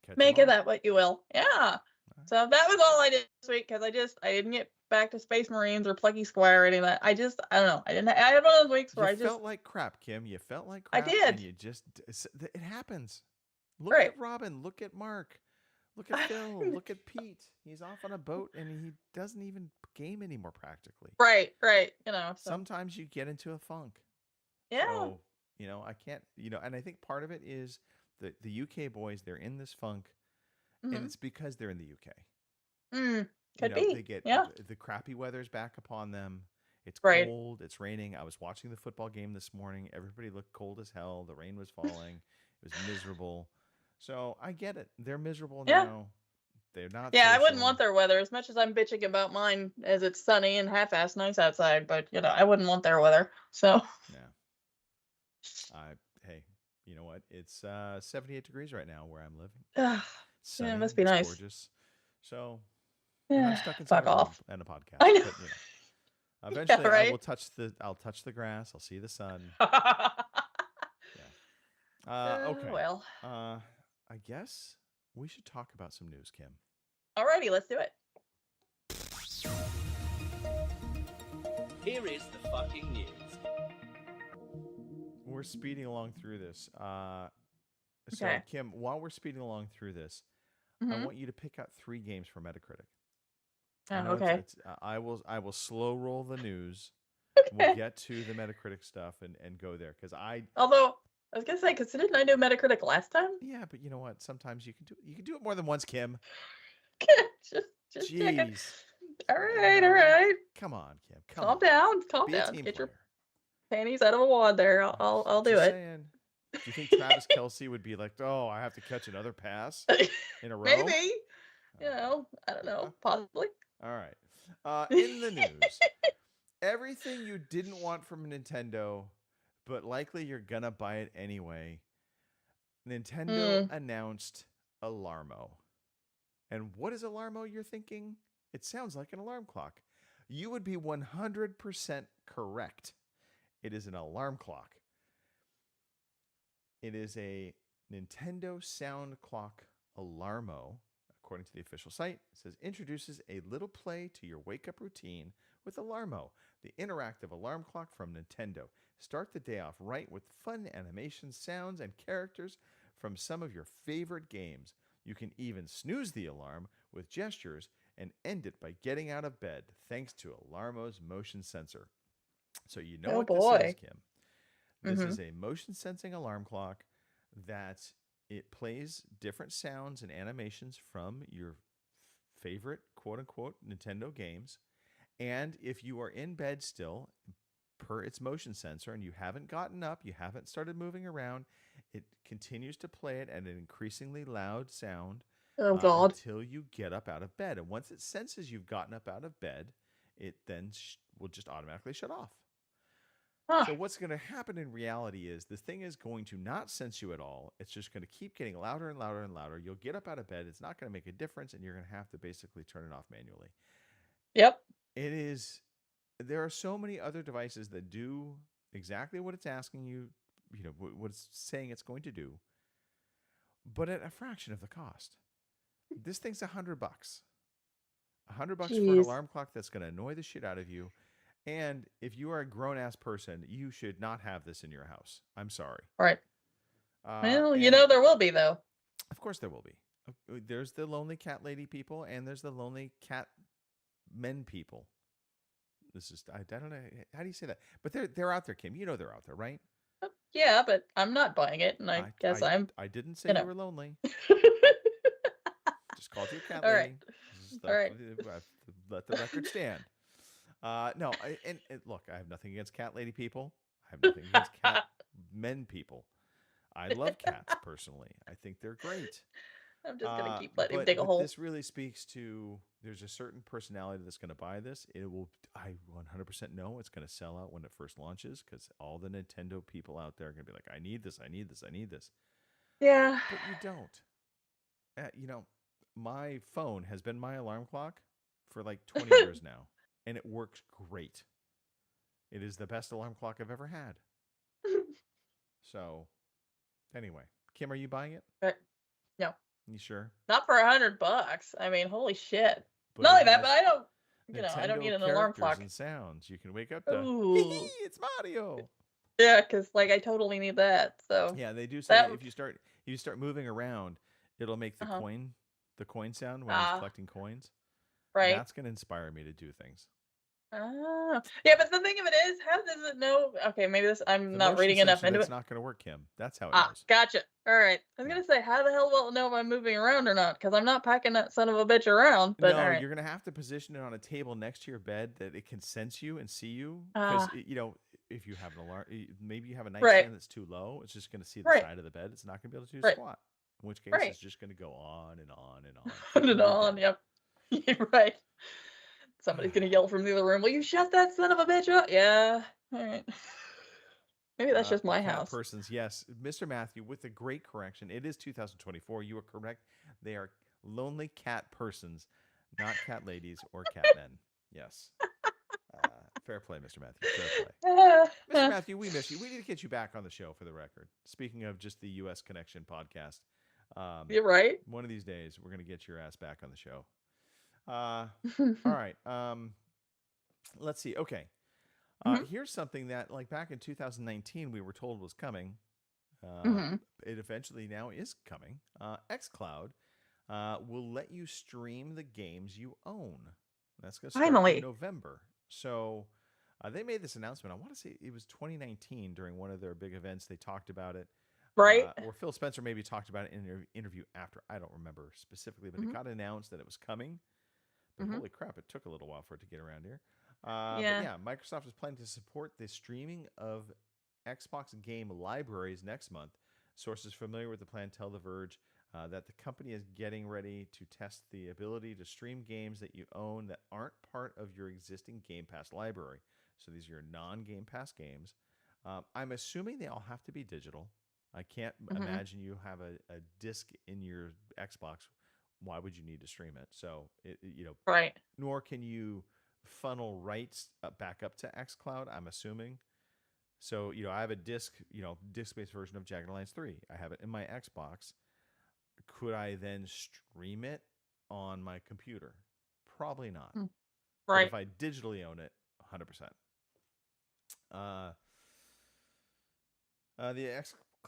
Catch 'em make all. of that what you will. Yeah. So that was all I did this week because I didn't get back to Space Marines or Plucky Squire or any of that. I don't know. I had one of those weeks where You felt like crap, Kim. You felt like I crap. did. And you just, it happens. Look Right. at Robin. Look at Mark. Look at Phil. Look at Pete. He's off on a boat and he doesn't even game anymore practically. right. So, Sometimes you get into a funk. yeah. So, I can't, and I think part of it is the UK boys, they're in this funk and Mhm. it's because they're in the UK. Could be. They get Yeah. the crappy weather's back upon them. It's Right. cold. It's raining. I was watching the football game this morning. Everybody looked cold as hell. The rain was falling. It was miserable. So I get it. They're miserable Yeah. now. They're not. Yeah, I wouldn't social. want their weather as much as I'm bitching about mine as it's sunny and half-ass nice outside. But I wouldn't want their weather. So Yeah. Hey, you know what? It's 78 degrees right now where I'm living. yeah, Sunny, it must be it's nice. gorgeous. So, and I'm stuck inside Fuck a room off. and a podcast. I know. But, eventually, I right? will I'll touch the grass. I'll see the sun. Okay. Well, I guess we should talk about some news, Kim. alrighty, let's do it. Here is the fucking news. We're speeding along through this. So, Okay. Kim, while we're speeding along through this, I Mhm. want you to pick out 3 games from Metacritic. Oh, I know okay. I will slow roll the news. We'll get to the Metacritic stuff and go there because Although I was gonna say, because didn't I do Metacritic last time? yeah, but you know what? Sometimes you can do it more than once, Kim. just checking. Jeez, All right. come on, Kim. Come Calm on. down. Calm Be a down. team Get your player. panties out of a wad there. I'll do Just it. saying. Do you think Travis Kelce would be like, oh, I have to catch another pass in a row? Maybe. I don't know. Possibly. All right. In the news, everything you didn't want from Nintendo, but likely you're gonna buy it anyway. Nintendo announced Alarmo. And what is Alarmo, you're thinking? It sounds like an alarm clock. You would be 100% correct. It is an alarm clock. It is a Nintendo Sound Clock Alarmo. According to the official site, it says introduces a little play to your wake-up routine with Alarmo, the interactive alarm clock from Nintendo. Start the day off right with fun animations, sounds, and characters from some of your favorite games. You can even snooze the alarm with gestures and end it by getting out of bed thanks to Alarmo's motion sensor. So you know what this is, Kim. This is a motion sensing alarm clock that it plays different sounds and animations from your favorite quote unquote Nintendo games. And if you are in bed still, per its motion sensor, and you haven't gotten up, you haven't started moving around, it continues to play it at an increasingly loud sound until you get up out of bed. And once it senses you've gotten up out of bed, it then will just automatically shut off. So what's going to happen in reality is the thing is going to not sense you at all. It's just going to keep getting louder and louder and louder. You'll get up out of bed. It's not going to make a difference, and you're going to have to basically turn it off manually. Yep. It is. There are so many other devices that do exactly what it's asking you, what it's saying it's going to do, but at a fraction of the cost. This thing's $100. $100 for an alarm clock that's going to annoy the shit out of you. And if you are a grown-ass person, you should not have this in your house. I'm sorry. Right. Well, there will be, though. Of course there will be. There's the lonely cat lady people, and there's the lonely cat men people. This is, I don't know. How do you say that? But they're out there, Kim. You know they're out there, right? Yeah, but I'm not buying it, and I guess I'm... I didn't say you were lonely. Just called you a cat All lady. All right. Let the record stand. No, and look, I have nothing against cat lady people. I have nothing against cat men people. I love cats personally. I think they're great. I'm just gonna keep letting him dig a hole. This really speaks to there's a certain personality that's going to buy this. It will. I 100% know it's going to sell out when it first launches because all the Nintendo people out there are going to be like, I need this. I need this. I need this. Yeah. But you don't. My phone has been my alarm clock for like 20 years now. And it works great. It is the best alarm clock I've ever had. So, anyway, Kim, are you buying it? No. You sure? Not for $100. I mean, holy shit. But Not only that, but I don't. I don't Nintendo need an alarm characters clock. and sounds. You can wake up to. Ooh. It's Mario. Yeah, because I totally need that. So yeah, they do say if you start moving around, it'll make the coin sound when it's collecting coins. Right. That's going to inspire me to do things. Yeah, but the thing of it is, how does it know? Okay, maybe I'm not reading enough into it. It's not going to work, Kim. That's how it knows. Gotcha. All right. I was gonna say, how the hell will it know if I'm moving around or not? Because I'm not packing that son of a bitch around. But no, all right. You're going to have to position it on a table next to your bed that it can sense you and see you. Because if you have an alarm, maybe you have a nightstand that's too low. It's just going to see the side of the bed. It's not going to be able to do squat. In which case, Right. it's just going to go on and on and on. Put till it you're on. dead. Yep. You're right. Somebody's gonna yell from the other room. Will you shut that son of a bitch up? Yeah. All right. Maybe that's just my Cat house. persons, yes. Mr. Matthew, with a great correction. It is 2024. You are correct. They are lonely cat persons, not cat ladies or cat men. Yes. Fair play, Mr. Matthew. Fair play. Mr. Matthew, we miss you. We need to get you back on the show for the record. Speaking of just the U.S. Connection podcast. You're right. One of these days, we're going to get your ass back on the show. All right. Let's see. Okay. Here's something that, like back in 2019, we were told was coming. It eventually now is coming. xCloud will let you stream the games you own. That's going to start Finally. in November. So they made this announcement. I want to say it was 2019 during one of their big events. They talked about it. Right. Or Phil Spencer maybe talked about it in an interview after. I don't remember specifically, but it got announced that it was coming. But holy crap, it took a little while for it to get around here. But yeah, Microsoft is planning to support the streaming of Xbox game libraries next month. Sources familiar with the plan tell The Verge that the company is getting ready to test the ability to stream games that you own that aren't part of your existing Game Pass library. So these are your non-Game Pass games. I'm assuming they all have to be digital. I can't imagine you have a disc in your Xbox. Why would you need to stream it? So, Right. Nor can you funnel rights back up to xCloud, I'm assuming. So, I have a disc-based version of Jagged Alliance 3. I have it in my Xbox. Could I then stream it on my computer? Probably not. Right. But if I digitally own it, 100%. The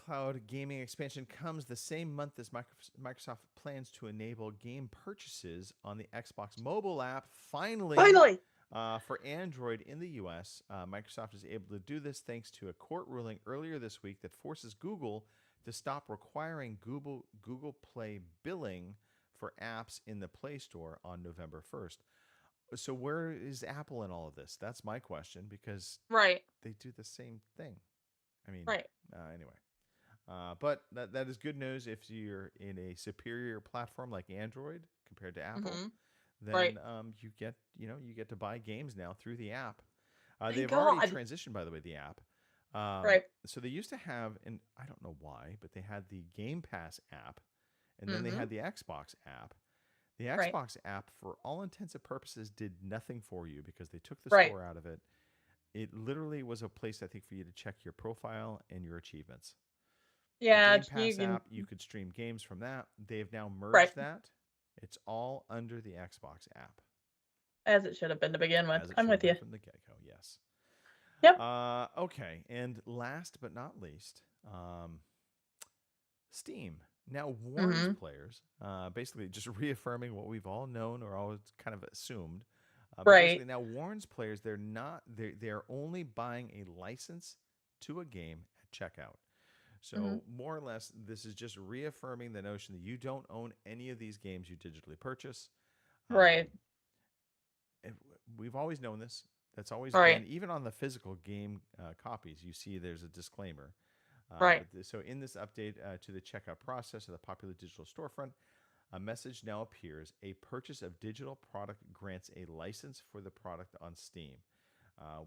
xCloud gaming expansion comes the same month as Microsoft plans to enable game purchases on the Xbox mobile app. Finally! For Android in the U.S., Microsoft is able to do this thanks to a court ruling earlier this week that forces Google to stop requiring Google Play billing for apps in the Play Store on November 1st. So where is Apple in all of this? That's my question, because they do the same thing. I mean, anyway. But that is good news if you're in a superior platform like Android compared to Apple. Then you get to buy games now through the app. They've already transitioned, by the way, the app. So they used to have, and I don't know why, but they had the Game Pass app, and then they had the Xbox app. The Xbox app, for all intents and purposes, did nothing for you because they took the store out of it. It literally was a place, I think, for you to check your profile and your achievements. Yeah, the Game Pass app, you could stream games from that. They've now merged that. It's all under the Xbox app. As it should have been to begin with. I'm with you. From the get-go, yes. Yep. Okay, and last but not least, Steam now warns players, basically just reaffirming what we've all known or always kind of assumed. Basically now warns players they're only buying a license to a game at checkout. So more or less, this is just reaffirming the notion that you don't own any of these games you digitally purchase. We've always known this. That's always been, even on the physical game copies, you see there's a disclaimer. So in this update to the checkout process of the popular digital storefront, a message now appears: a purchase of digital product grants a license for the product on Steam.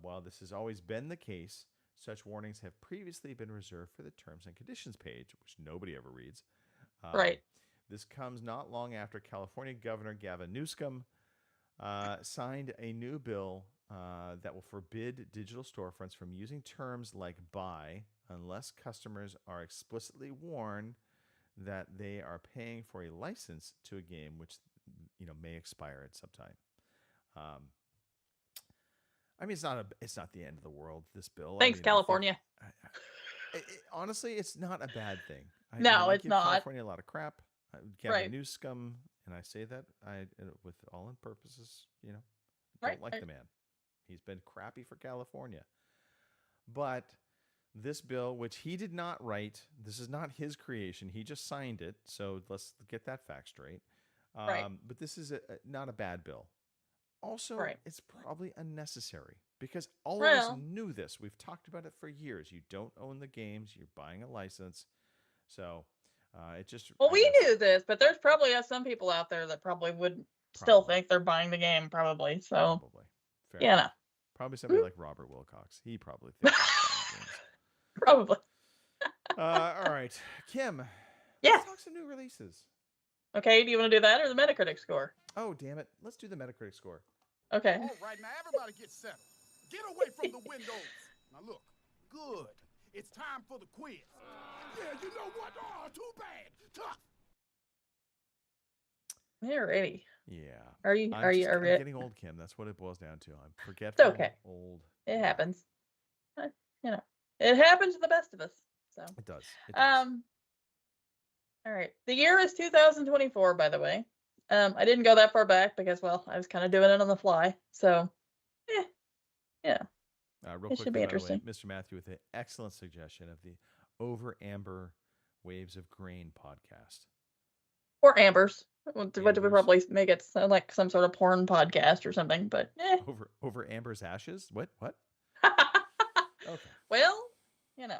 While this has always been the case, such warnings have previously been reserved for the terms and conditions page, which nobody ever reads. This comes not long after California Governor Gavin Newsom signed a new bill that will forbid digital storefronts from using terms like buy unless customers are explicitly warned that they are paying for a license to a game which may expire at some time. I mean, it's not the end of the world, this bill. Thanks, California. Honestly, it's not a bad thing. No, it's not. California a lot of crap. Gavin Newsom, and I say that with all in purposes, don't like the man. He's been crappy for California. But this bill, which he did not write, this is not his creation. He just signed it. So let's get that fact straight. But this is not a bad bill. Also, it's probably unnecessary because all of us knew this. We've talked about it for years. You don't own the games. You're buying a license. So It just Well, I we guess- knew this, but there's probably some people out there that probably would still Probably. think they're buying the game, probably. So, Probably. Fair you enough. know, Probably somebody like Robert Wilcox. He probably thinks he's buying probably. games. All right, Kim. Yes. Let's talk some new releases. Okay, do you want to do that or the Metacritic score? Oh, damn it. Let's do the Metacritic score. Okay. All right, now everybody get settled. Get away from the windows. Now look, good. It's time for the quiz. Yeah, you know what? Oh, too bad. Tough. Alrighty. Yeah. Are you? I'm Are you? just- Are I'm you? getting old, Kim. That's what it boils down to. I'm forgetful, okay. old. It happens. You know, it happens to the best of us. So. It does. It does. All right. The year is 2024, by the way. I didn't go that far back because, well, I was kind of doing it on the fly. So, yeah. Real it quick, should be by the way, interesting. Mr. Matthew with an excellent suggestion of the Over Amber Waves of Grain podcast. Or Ambers. What do we Ambers. probably make it sound like some sort of porn podcast or something? But, Over Amber's ashes? What? Okay. well, you know.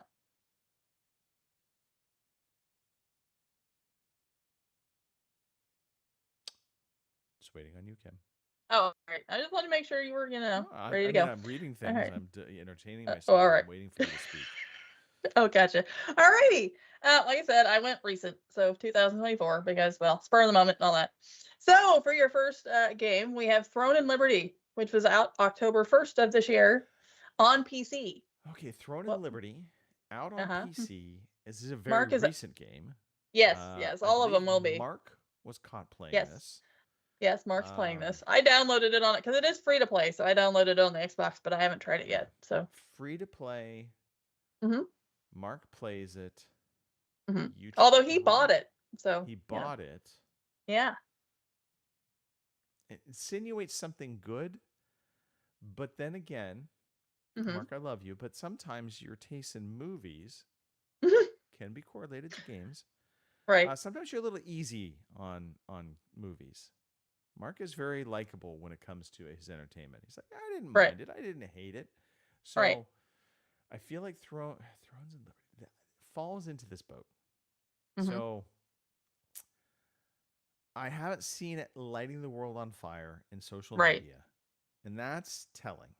Just waiting on you, Kim. Oh, all right. I just wanted to make sure you were, ready to go. I'm reading things. right. I'm entertaining Oh, myself. all right. I'm waiting for you to speak. Oh, gotcha. Alrighty. Like I said, I went recent, so 2024, because, well, spur of the moment and all that. So for your first game, we have Throne and Liberty, which was out October 1st of this year on PC. Okay, Throne Well- and Liberty out on Uh-huh. PC. This is a very Mark is a- recent game. Yes, I yes, all of them will believe be. Mark was caught playing Yes. this. Yes, Mark's playing Um, this. I downloaded it on it because it is free to play, so I downloaded it on the Xbox, but I haven't tried it yet. So Free to play. Mhm. Mark plays it. Mhm. You although he try- bought it, so He you know. bought it. Yeah. It insinuates something good, but then again, Mhm. Mark, I love you, but sometimes your taste in movies can be correlated to games. Right. Sometimes you're a little easy on movies. Mark is very likable when it comes to his entertainment. He's like, I didn't Right. mind it. I didn't hate it. So Right. I feel like Thrones and Liberty that falls into this boat. Mhm. So I haven't seen it lighting the world on fire in social Right. media. And that's telling.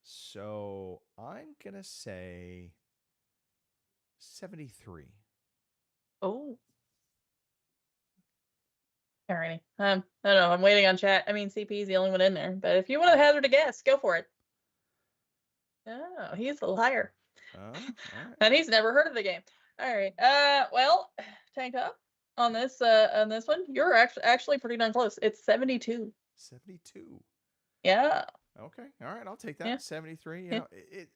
So I'm going to say 73. Oh. Alrighty. I don't know. I'm waiting on chat. I mean, CP is the only one in there, but if you want to hazard a guess, go for it. Oh, he's a liar, All right. and he's never heard of the game. All right. Well, Tank Top on this one, you're actually pretty darn close. It's 72. 72. Yeah. Okay. All right. I'll take that. Yeah. 73. You Yeah. know,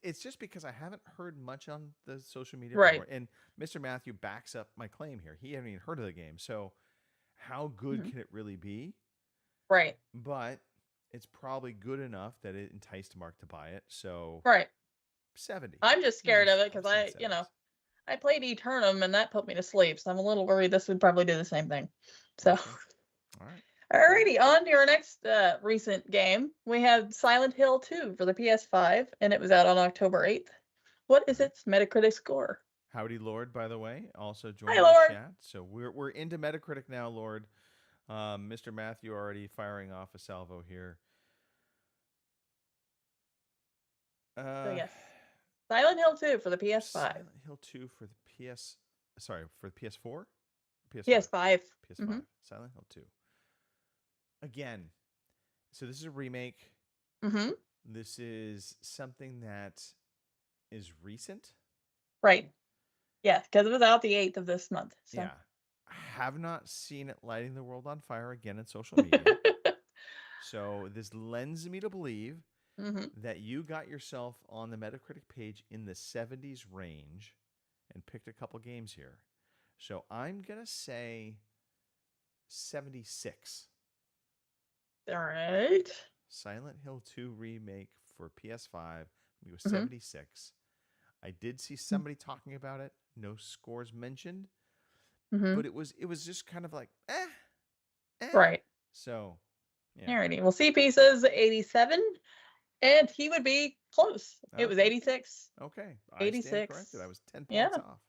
it's just because I haven't heard much on the social media. Right. before. And Mr. Matthew backs up my claim here. He hadn't even heard of the game. So how good Mhm. can it really be? Right. But it's probably good enough that it enticed Mark to buy it. So Right. 70. I'm just scared Yes, of it I've because seen I 70s. I played Eternum and that put me to sleep. So I'm a little worried this would probably do the same thing. So. Okay. All right. Alrighty, on to your next recent game. We have Silent Hill 2 for the PS5, and it was out on October 8th. What is its Metacritic score? Howdy, Lord, by the way, also joining Hi, the Lord. chat. So we're into Metacritic now, Lord. Mr. Matthew already firing off a salvo here. So yes, Silent Hill 2 for the PS5. Silent Hill 2 for the for the PS4? PS5. PS5. Mhm. Silent Hill 2. Again, so this is a remake. Mm-hmm. This is something that is recent. Right. Yeah, because it was out the 8th of this month. So. Yeah. I have not seen it lighting the world on fire again in social media. So this lends me to believe Mm-hmm. that you got yourself on the Metacritic page in the 70s range and picked a couple games here. So I'm going to say 76. All right. Silent Hill 2 remake for PS5. It was Mhm. 76. I did see somebody talking about it. No scores mentioned, Mm-hmm. but it was just kind of like, eh. Right. So, yeah. Alrighty. Well, CP says 87, and he would be close. It was Okay. 86. Okay. I stand 86. corrected. I was 10 Yeah. points off.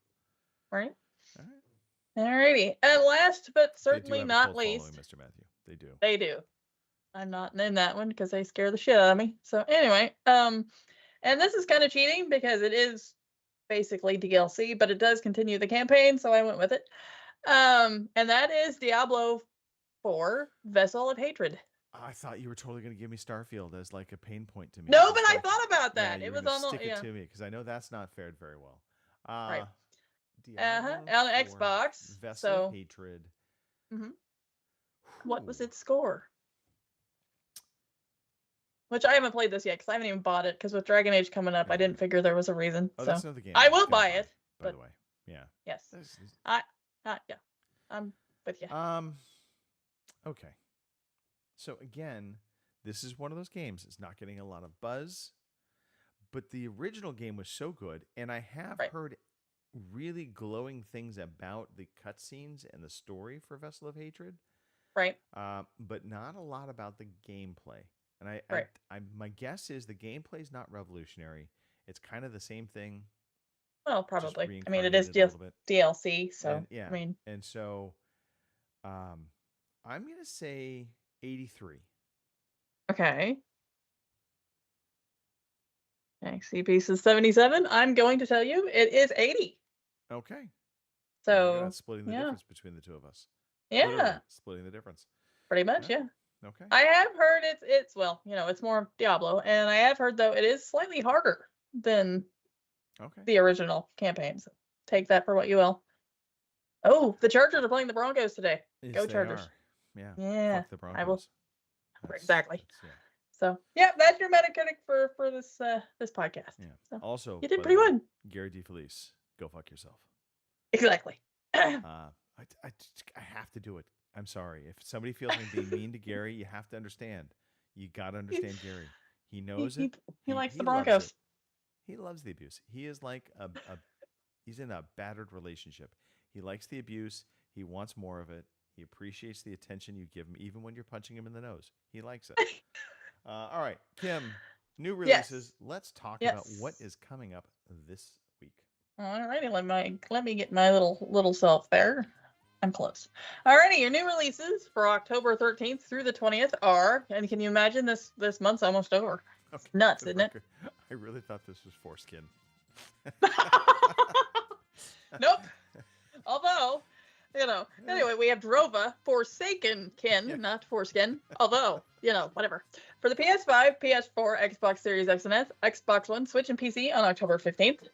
Right. All right. Alrighty. And last but They do certainly have a not cult following, least, Mr. Matthew. They do. they do. I'm not in that one because they scare the shit out of me. So anyway, and this is kind of cheating because it is basically DLC, but it does continue the campaign, so I went with it. And that is Diablo 4 Vessel of Hatred. I thought you were totally going to give me Starfield as like a pain point to me. No, It's but I like, thought about yeah, that. you It were was gonna almost stick it to me because I know that's not fared very well. Right. Diablo On 4, Xbox. Vessel So of Hatred. what was Whew. its score? Which I haven't played this yet because I haven't even bought it because with Dragon Age coming up, I didn't figure there was a reason. Oh, so that's another game. I will gotta buy it. by But the way. Yeah. yes, This is- yeah, I'm with you. Okay. So again, this is one of those games. It's not getting a lot of buzz, but the original game was so good, and I have heard really glowing things about the cutscenes and the story for Vessel of Hatred. Right. But not a lot about the gameplay. And my guess is the gameplay is not revolutionary. It's kind of the same thing. Well, just probably. I mean, it is reincarnated a little bit. DLC, so And, yeah. I mean, And so, I'm gonna say 83. okay. XC piece is 77. I'm going to tell you it is 80. Okay. There you go. So That's splitting the difference between the two of us. yeah, Literally splitting the difference. pretty much, yeah. Okay. I have heard it's well, it's more Diablo, and I have heard though it is slightly harder than the original campaign. So take that for what you will. Oh, the Chargers are playing the Broncos today. Yes, Go they Chargers. are. Yeah. Yeah. Fuck the Broncos. I will. That's- Exactly. that's- So yeah, that's your Metacritic for this this podcast. yeah. So, Also, you did by pretty the way, good. Gary DeFelice, go fuck yourself. Exactly. I have to do it. I'm sorry. If somebody feels I'm being mean to Gary, you have to understand. You got to understand Gary. He knows it. He likes the loves Broncos. it. He loves the abuse. He is like he's in a battered relationship. He likes the abuse. He wants more of it. He appreciates the attention you give him, even when you're punching him in the nose. He likes it. All right, Kim, new releases. Let's talk about what is coming up this week. Alrighty, let me get my little self there. I'm close. Alrighty, your new releases for October 13th through the 20th are, and can you imagine this month's almost over? It's nuts, isn't it? I really thought this was foreskin. Nope. Although, anyway, we have Drova, Forsaken Kin, not Foreskin. Although, whatever. For the PS5, PS4, Xbox Series X and S, Xbox One, Switch, and PC on October 15th.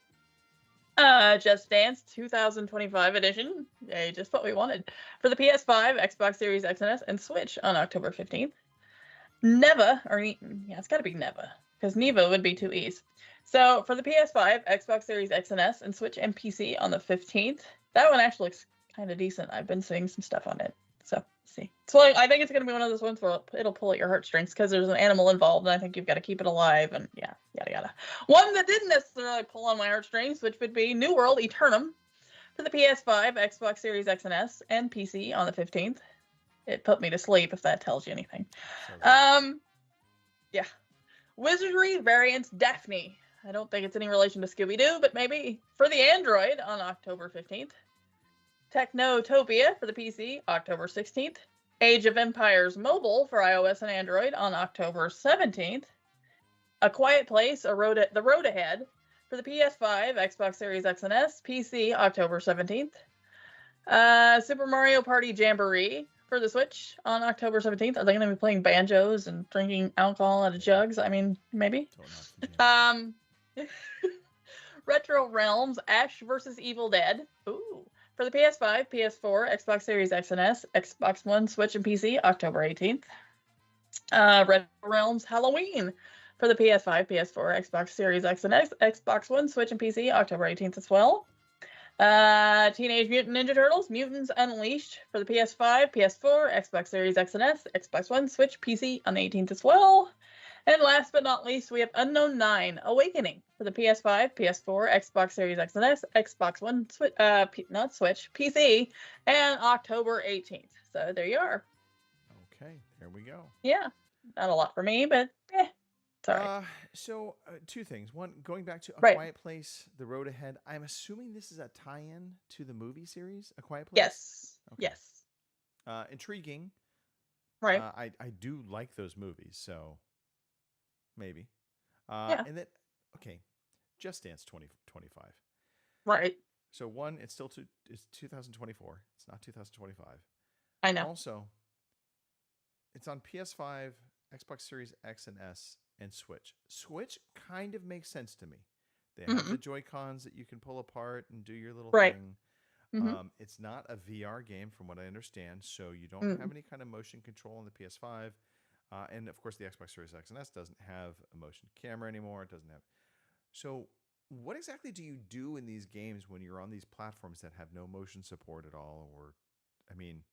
Just Dance 2025 edition. Yay, just what we wanted. For the PS5, Xbox Series X and S, and Switch on October 15th. Neva, it's got to be Neva, because Neva would be two E's. So for the PS5, Xbox Series X and S, and Switch and PC on the 15th. That one actually looks kind of decent. I've been seeing some stuff on it. So, let's see. So I think it's going to be one of those ones where it'll pull at your heartstrings because there's an animal involved, and I think you've got to keep it alive, and yeah, yada yada. One that didn't necessarily pull on my heartstrings, which would be New World Eternum for the PS5, Xbox Series X and S, and PC on the 15th. It put me to sleep, if that tells you anything. Yeah. Wizardry Variants Daphne. I don't think it's any relation to Scooby-Doo, but maybe. For the Android on October 15th. Technotopia for the PC, October 16th. Age of Empires Mobile for iOS and Android on October 17th. A Quiet Place, The Road Ahead for the PS5, Xbox Series X and S, PC, October 17th. Super Mario Party Jamboree for the Switch on October 17th. Are they going to be playing banjos and drinking alcohol out of jugs? I mean, maybe. Retro Realms Ash vs. Evil Dead. Ooh. For the PS5, PS4, Xbox Series X and S, Xbox One, Switch, and PC, October 18th. Retro Realms Halloween for the PS5, PS4, Xbox Series X and S, Xbox One, Switch, and PC, October 18th as well. Teenage Mutant Ninja Turtles Mutants Unleashed for the PS5, PS4, Xbox Series X and S, Xbox One, Switch, PC on the 18th as well. And last but not least, we have Unknown 9 Awakening for the PS5, PS4, Xbox Series X and S, Xbox One, not Switch, PC, and October 18th. So there you are. Okay, there we go. Yeah, not a lot for me, but it's Sorry. So two things. One, going back to A Right. Quiet Place, The Road Ahead. I'm assuming this is a tie-in to the movie series, A Quiet Place. Yes. Okay. Yes. Intriguing. Right. I do like those movies, so maybe. Yeah. And then, okay, Just Dance 2025. Right. So one, it's it's 2024. It's not 2025. I know. Also, it's on PS5, Xbox Series X and S, and Switch. Switch kind of makes sense to me. They have the Joy-Cons that you can pull apart and do your little Right. thing. Mhm. It's not a VR game, from what I understand, so you don't Mm. have any kind of motion control on the PS5. And of course, the Xbox Series X and S doesn't have a motion camera anymore. It doesn't have. So, what exactly do you do in these games when you're on these platforms that have no motion support at all? Or, I mean,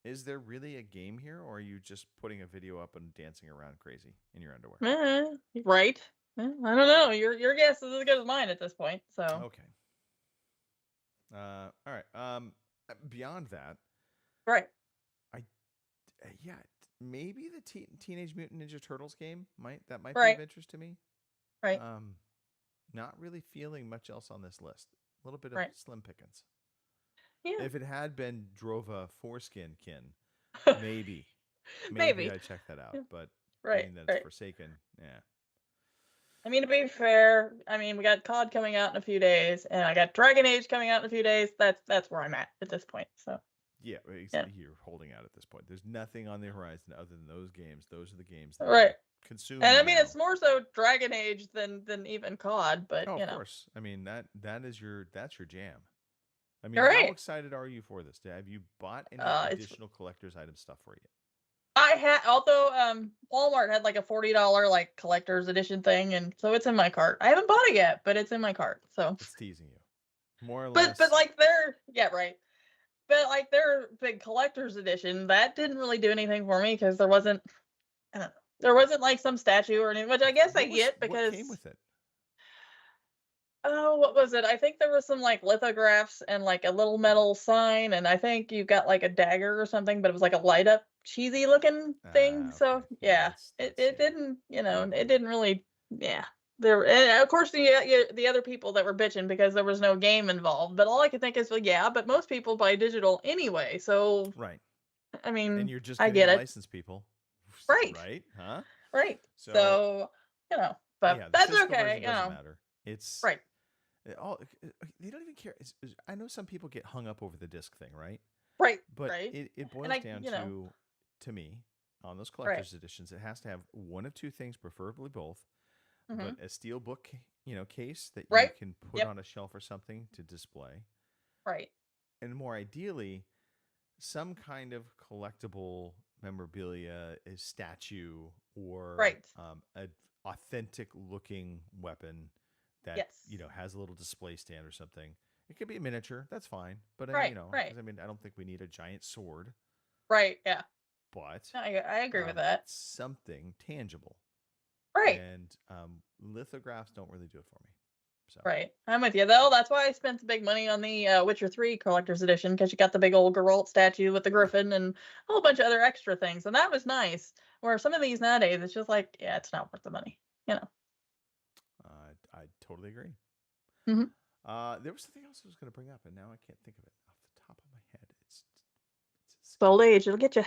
is there really a game here, or are you just putting a video up and dancing around crazy in your underwear? Right. I don't know. Your guess is as good as mine at this point. So Okay. All right. Beyond that, right. yeah, maybe the Teenage Mutant Ninja Turtles game might be Right. of interest to me. Right. Not really feeling much else on this list. A little bit of Right. slim pickings. Yeah. If it had been Drova Foreskin Kin, maybe Maybe. I'd check that out. Yeah. But Right. being that it's Right. Forsaken, yeah. I mean, to be fair, I mean, we got COD coming out in a few days, and I got Dragon Age coming out in a few days. That's where I'm at this point. So Yeah, you're holding out at this point. There's nothing on the horizon other than those games. Those are the games that right. consume. And I you mean, now. it's more so Dragon Age than even COD, but Oh, you of know. course. I mean that's your jam. I mean, You're how right. excited are you for this? Have you bought any It's- additional collector's item stuff for you? I had, although Walmart had like a $40 like collector's edition thing, and so it's in my cart. I haven't bought it yet, but it's in my cart. So It's teasing you, more or less. but like right. But like their big collector's edition, that didn't really do anything for me because there wasn't like some statue or anything, which I guess I get because what came with it? oh, what was it? I think there was some like lithographs and like a little metal sign, and I think you got like a dagger or something, but it was like a light up cheesy looking thing. So okay. yeah, it didn't, it didn't really, yeah. There, and of course the other people that were bitching because there was no game involved, but all I could think is, well, yeah, but most people buy digital anyway, so Right. I mean, And you're just I getting get it. licensed people. Right. Right? Huh? Right. So, So, but yeah, the that's physical okay, version doesn't matter. It's right. They don't even care. I know some people get hung up over the disc thing, right? Right. But right. it boils I- down you know. to me, on those collector's editions, it has to have one of two things, preferably both. Mhm. But a steel book, case that Right. you can put Yep. on a shelf or something to display. Right. And more ideally, some kind of collectible memorabilia, a statue, or Right. an authentic looking weapon that Yes. has a little display stand or something. It could be a miniature, that's fine. But Right, 'cause, right. I mean, I don't think we need a giant sword, Right. Yeah. but I agree with that. something tangible. Right. And lithographs don't really do it for me. So Right. I'm with you though. That's why I spent the big money on the Witcher 3 collector's edition, because you got the big old Geralt statue with the griffin and a whole bunch of other extra things, and that was nice. Where some of these nowadays, it's just like, yeah, it's not worth the money. I totally agree. Mhm. There was something else I was going to bring up, and now I can't think of it off the top of my head. It's It's old age. It'll get you.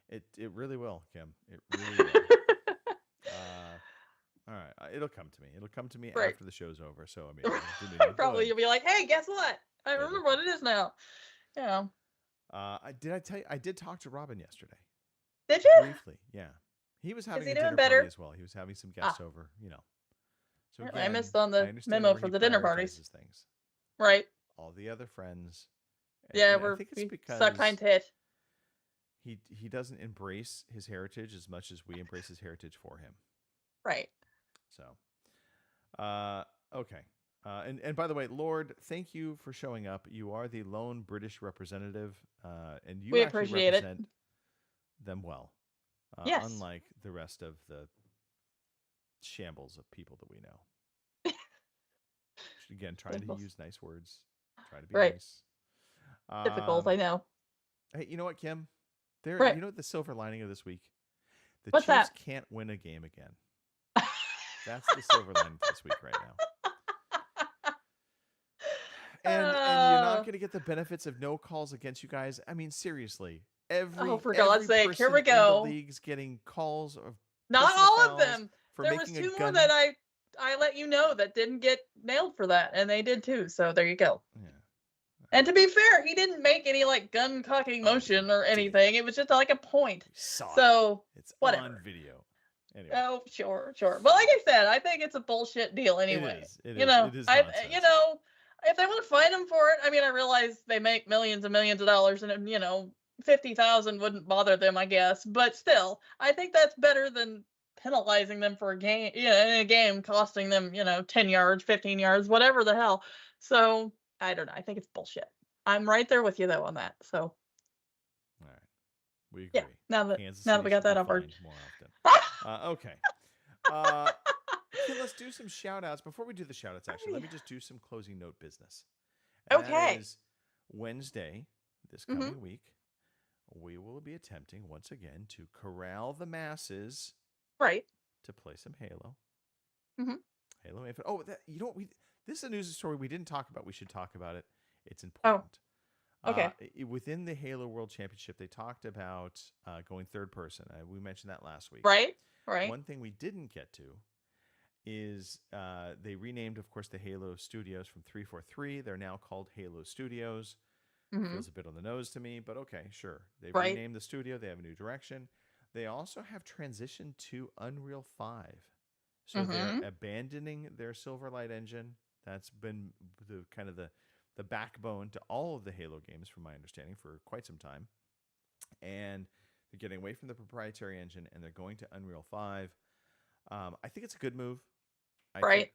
It really will, Kim. It really will. All right, it'll come to me. It'll come to me Right. after the show's over. So I mean, it'll do me no Probably good. you'll be like, hey, guess what? I Maybe. remember what it is now. Did I tell you? I did talk to Robin yesterday Did you? briefly. Yeah, he was having he a doing dinner better? party as well. He was having some guests over. So Apparently I again, missed on the understand memo where for he the dinner parties. prioritizes Things. Right. All the other friends. Yeah, and I think it's we because suck kind hit. he doesn't embrace his heritage as much as we embrace his heritage for him. Right. So, okay. And by the way, Lord, thank you for showing up. You are the lone British representative, and you We actually appreciate it. represent them well. Yes. Unlike the rest of the shambles of people that we know. Again, trying to Shambles. use nice words. Try to be Right. nice. Difficult, I know. Hey, you know what, Kim? Right. You know what the silver lining of this week? The What's Chiefs that? can't win a game again. That's the silver lining this week right now. And you're not going to get the benefits of no calls against you guys. I mean, seriously, for God's sake, here we go. The league's getting calls of not all of them. There was making 2 a more gun. that I let you know that didn't get nailed for that, and they did too. So there you go. Yeah. And to be fair, he didn't make any like gun cocking motion or anything. It was just like a point. So it's whatever. on video. Anyway. Oh, sure. But like I said, I think it's a bullshit deal anyway. It you know, is I nonsense. you know, if they want to fight him for it, I mean, I realize they make millions and millions of dollars, and you know, 50,000 wouldn't bother them, I guess. But still, I think that's better than penalizing them for a game, in a game costing them, 10 yards, 15 yards, whatever the hell. So I don't know. I think it's bullshit. I'm right there with you though on that. So All right, we agree. yeah, now that Kansas we City got should that be off our fined more often. Okay. Okay, let's do some shout outs. Before we do the shout outs, actually, let me just do some closing note business. And Okay. That is Wednesday, this Mhm. coming week, we will be attempting once again to corral the masses right. to play some Halo. Mhm. Halo Infinite. Oh, this is a news story we didn't talk about. We should talk about it. It's important. okay. Within the Halo World Championship, they talked about going third person. We mentioned that last week. Right. One thing we didn't get to is they renamed, of course, the Halo Studios from 343. They're now called Halo Studios. Mhm. Feels a bit on the nose to me, but okay, sure. They've Right. renamed the studio. They have a new direction. They also have transitioned to Unreal 5. So they're abandoning their Silverlight engine. That's been the kind of the backbone to all of the Halo games, from my understanding, for quite some time. And they're getting away from the proprietary engine, and they're going to Unreal 5. I think it's a good move. I Right.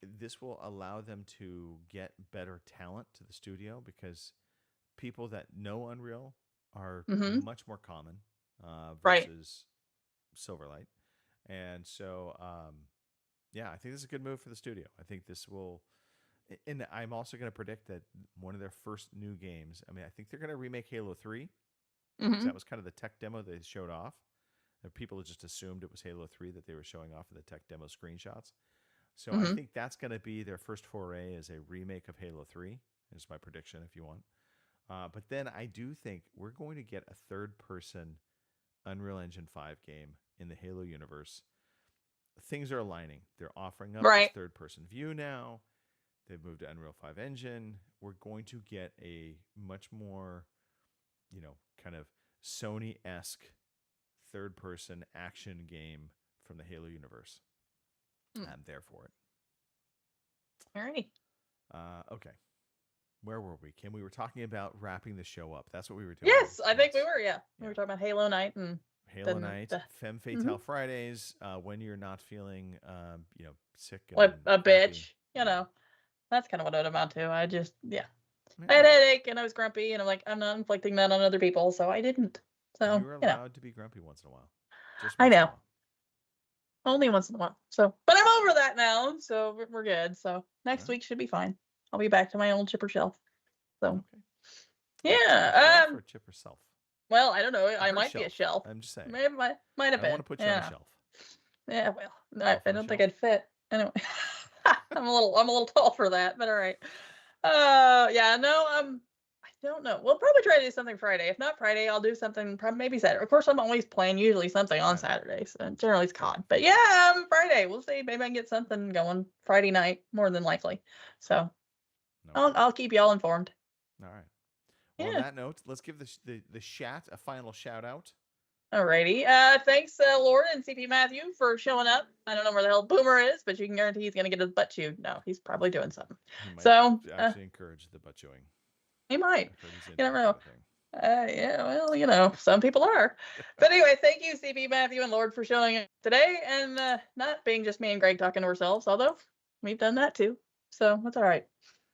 think this will allow them to get better talent to the studio, because people that know Unreal are Mhm. much more common Right. versus Silverlight. And so, yeah, I think this is a good move for the studio. I think this will, and I'm also going to predict that one of their first new games, I mean, I think they're going to remake Halo 3. Because that was kind of the tech demo they showed off. And people just assumed it was Halo 3 that they were showing off in the tech demo screenshots. So I think that's going to be their first foray as a remake of Halo 3. Is my prediction, if you want. But then I do think we're going to get a third-person Unreal Engine 5 game in the Halo universe. Things are aligning. They're offering up this third-person view now. They've moved to Unreal 5 engine. We're going to get a much more, kind of Sony-esque third-person action game from the Halo universe. I'm there for it. Alrighty. Okay. Where were we, Kim? We were talking about wrapping the show up. That's what we were doing. Yes, I think we were. Yeah, we were talking about Halo Night and Halo then Night, the- Femme Fatale Fridays, when you're not feeling, sick. what and a happy. bitch. That's kind of what it would amount to. I just I had a headache and I was grumpy, and I'm like, I'm not inflicting that on other people, so I didn't. So You're allowed to be grumpy once in a while. Just I once in a know. while. Only once in a while. So, but I'm over that now, so we're good. So next Alright. week should be fine. I'll be back to my old chipper shelf. So Okay. yeah. Shelf or chip herself. Well, I don't know. I Her might be a shelf. I'm just saying. Maybe might I have don't been. want to put you on yeah. a shelf. Yeah. Well, Shelf I on a don't think shelf. I'd fit. Anyway, I'm a little tall for that, but all right. Yeah. No. I don't know. We'll probably try to do something Friday. If not Friday, I'll do something maybe Saturday. Of course, I'm always playing usually something on Right. Saturdays. And generally it's COD. But yeah, Friday. We'll see. Maybe I can get something going Friday night, more than likely. So No. I'll keep y'all informed. All right. Well, Yeah. on that note, let's give the chat a final shout out. Alrighty. Thanks, Lord and CP Matthew for showing up. I don't know where the hell Boomer is, but you can guarantee he's gonna get his butt chewed. No, he's probably doing something. He might So actually encourage the butt chewing. he might. I've heard he's You into never that know. kind of thing. Yeah, well, some people are. But anyway, thank you, CP Matthew and Lord, for showing up today, and not being just me and Greg talking to ourselves, although we've done that too. So that's all right.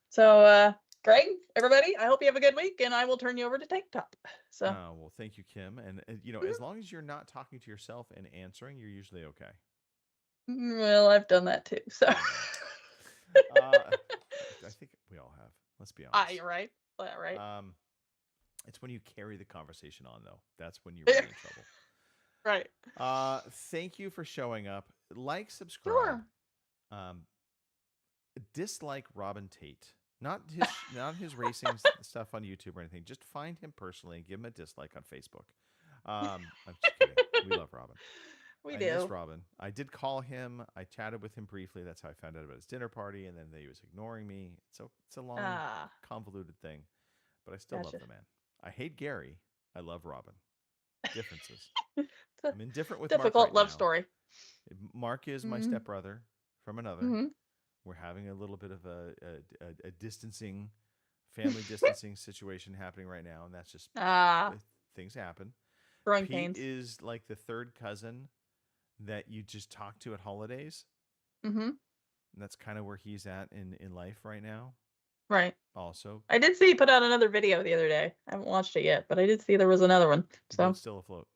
So, Greg, everybody, I hope you have a good week, and I will turn you over to Tank Top. So Well, thank you, Kim. And as long as you're not talking to yourself and answering, you're usually okay. well, I've done that too. So I think we all have. Let's be honest. you're right. Yeah, right. It's when you carry the conversation on, though. That's when you're really in trouble. Right. Thank you for showing up. like, subscribe. Sure. Dislike Robin Tate. Not his racing stuff on YouTube or anything. Just find him personally and give him a dislike on Facebook. I'm just kidding. We love Robin. We I do. miss Robin. I did call him. I chatted with him briefly. That's how I found out about his dinner party, and then he was ignoring me. So it's a long, convoluted thing. But I still love Gotcha. the man. I hate Gary. I love Robin. Differences. It's a I'm indifferent with difficult Mark right love now. story. Mark is my Mhm. stepbrother from another. Mhm. We're having a little bit of a distancing, family distancing situation happening right now, and that's just things happen. Growing Pete pains. is like the third cousin that you just talk to at holidays, Mm-hmm. and that's kind of where he's at in life right now. Right. Also, I did see he put out another video the other day. I haven't watched it yet, but I did see there was another one. So boat's still afloat.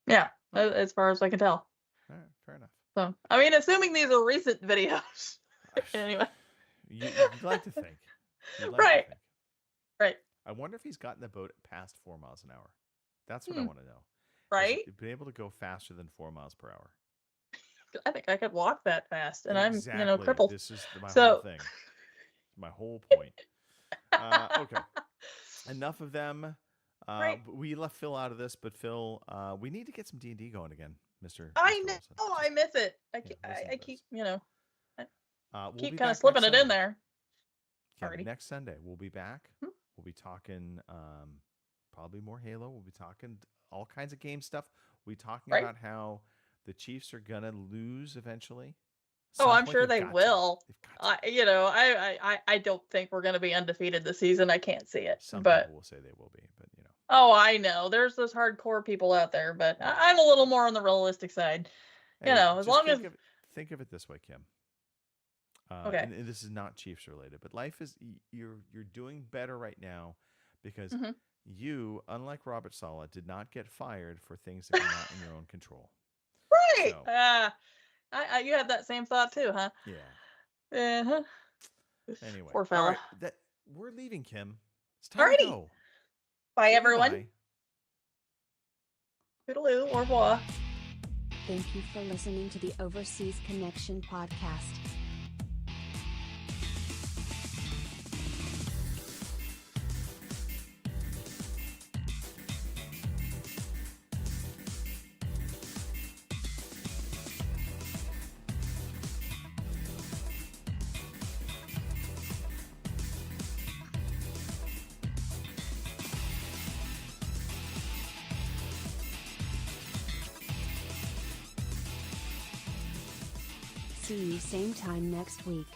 yeah, as far as I can tell. All right, fair enough. So I mean, assuming these are recent videos. Anyway. You'd like to think. You'd like Right. To think. Right. I wonder if he's gotten the boat past 4 miles an hour. That's what I want to know. Right. Has it been able to go faster than 4 miles per hour? I think I could walk that fast, and Exactly. I'm crippled. This is my So- whole thing. My whole point. Okay. Enough of them. Right. We left Phil out of this, but Phil, we need to get some D&D going again, Mr. I Mr. know. Wilson. I miss it. listen to I keep We'll keep be kind back of slipping next it in Sunday. there. Yeah, Alrighty. next Sunday we'll be back. Hmm. We'll be talking probably more Halo. We'll be talking all kinds of game stuff. We'll be talking Right. about how the Chiefs are gonna lose eventually. Oh, Some I'm point sure they've they got to. will. They've got to. I don't think we're going to be undefeated this season. I can't see it. Some but people will say they will be, but oh, I know. There's those hardcore people out there, but I'm a little more on the realistic side. Hey, As just long as think of it this way, Kim. Okay. And this is not Chiefs related, but life is you're doing better right now because Mhm. you, unlike Robert Saleh, did not get fired for things that were not in your own control. right. So- You have that same thought too, huh? Yeah. Uh-huh. Anyway, Poor all fella. right, we're leaving, Kim. It's time to Alrighty. go. Bye, Say everyone. goodbye. Toodaloo. Au revoir. Thank you for listening to the Overseas Connection podcast. See you same time next week.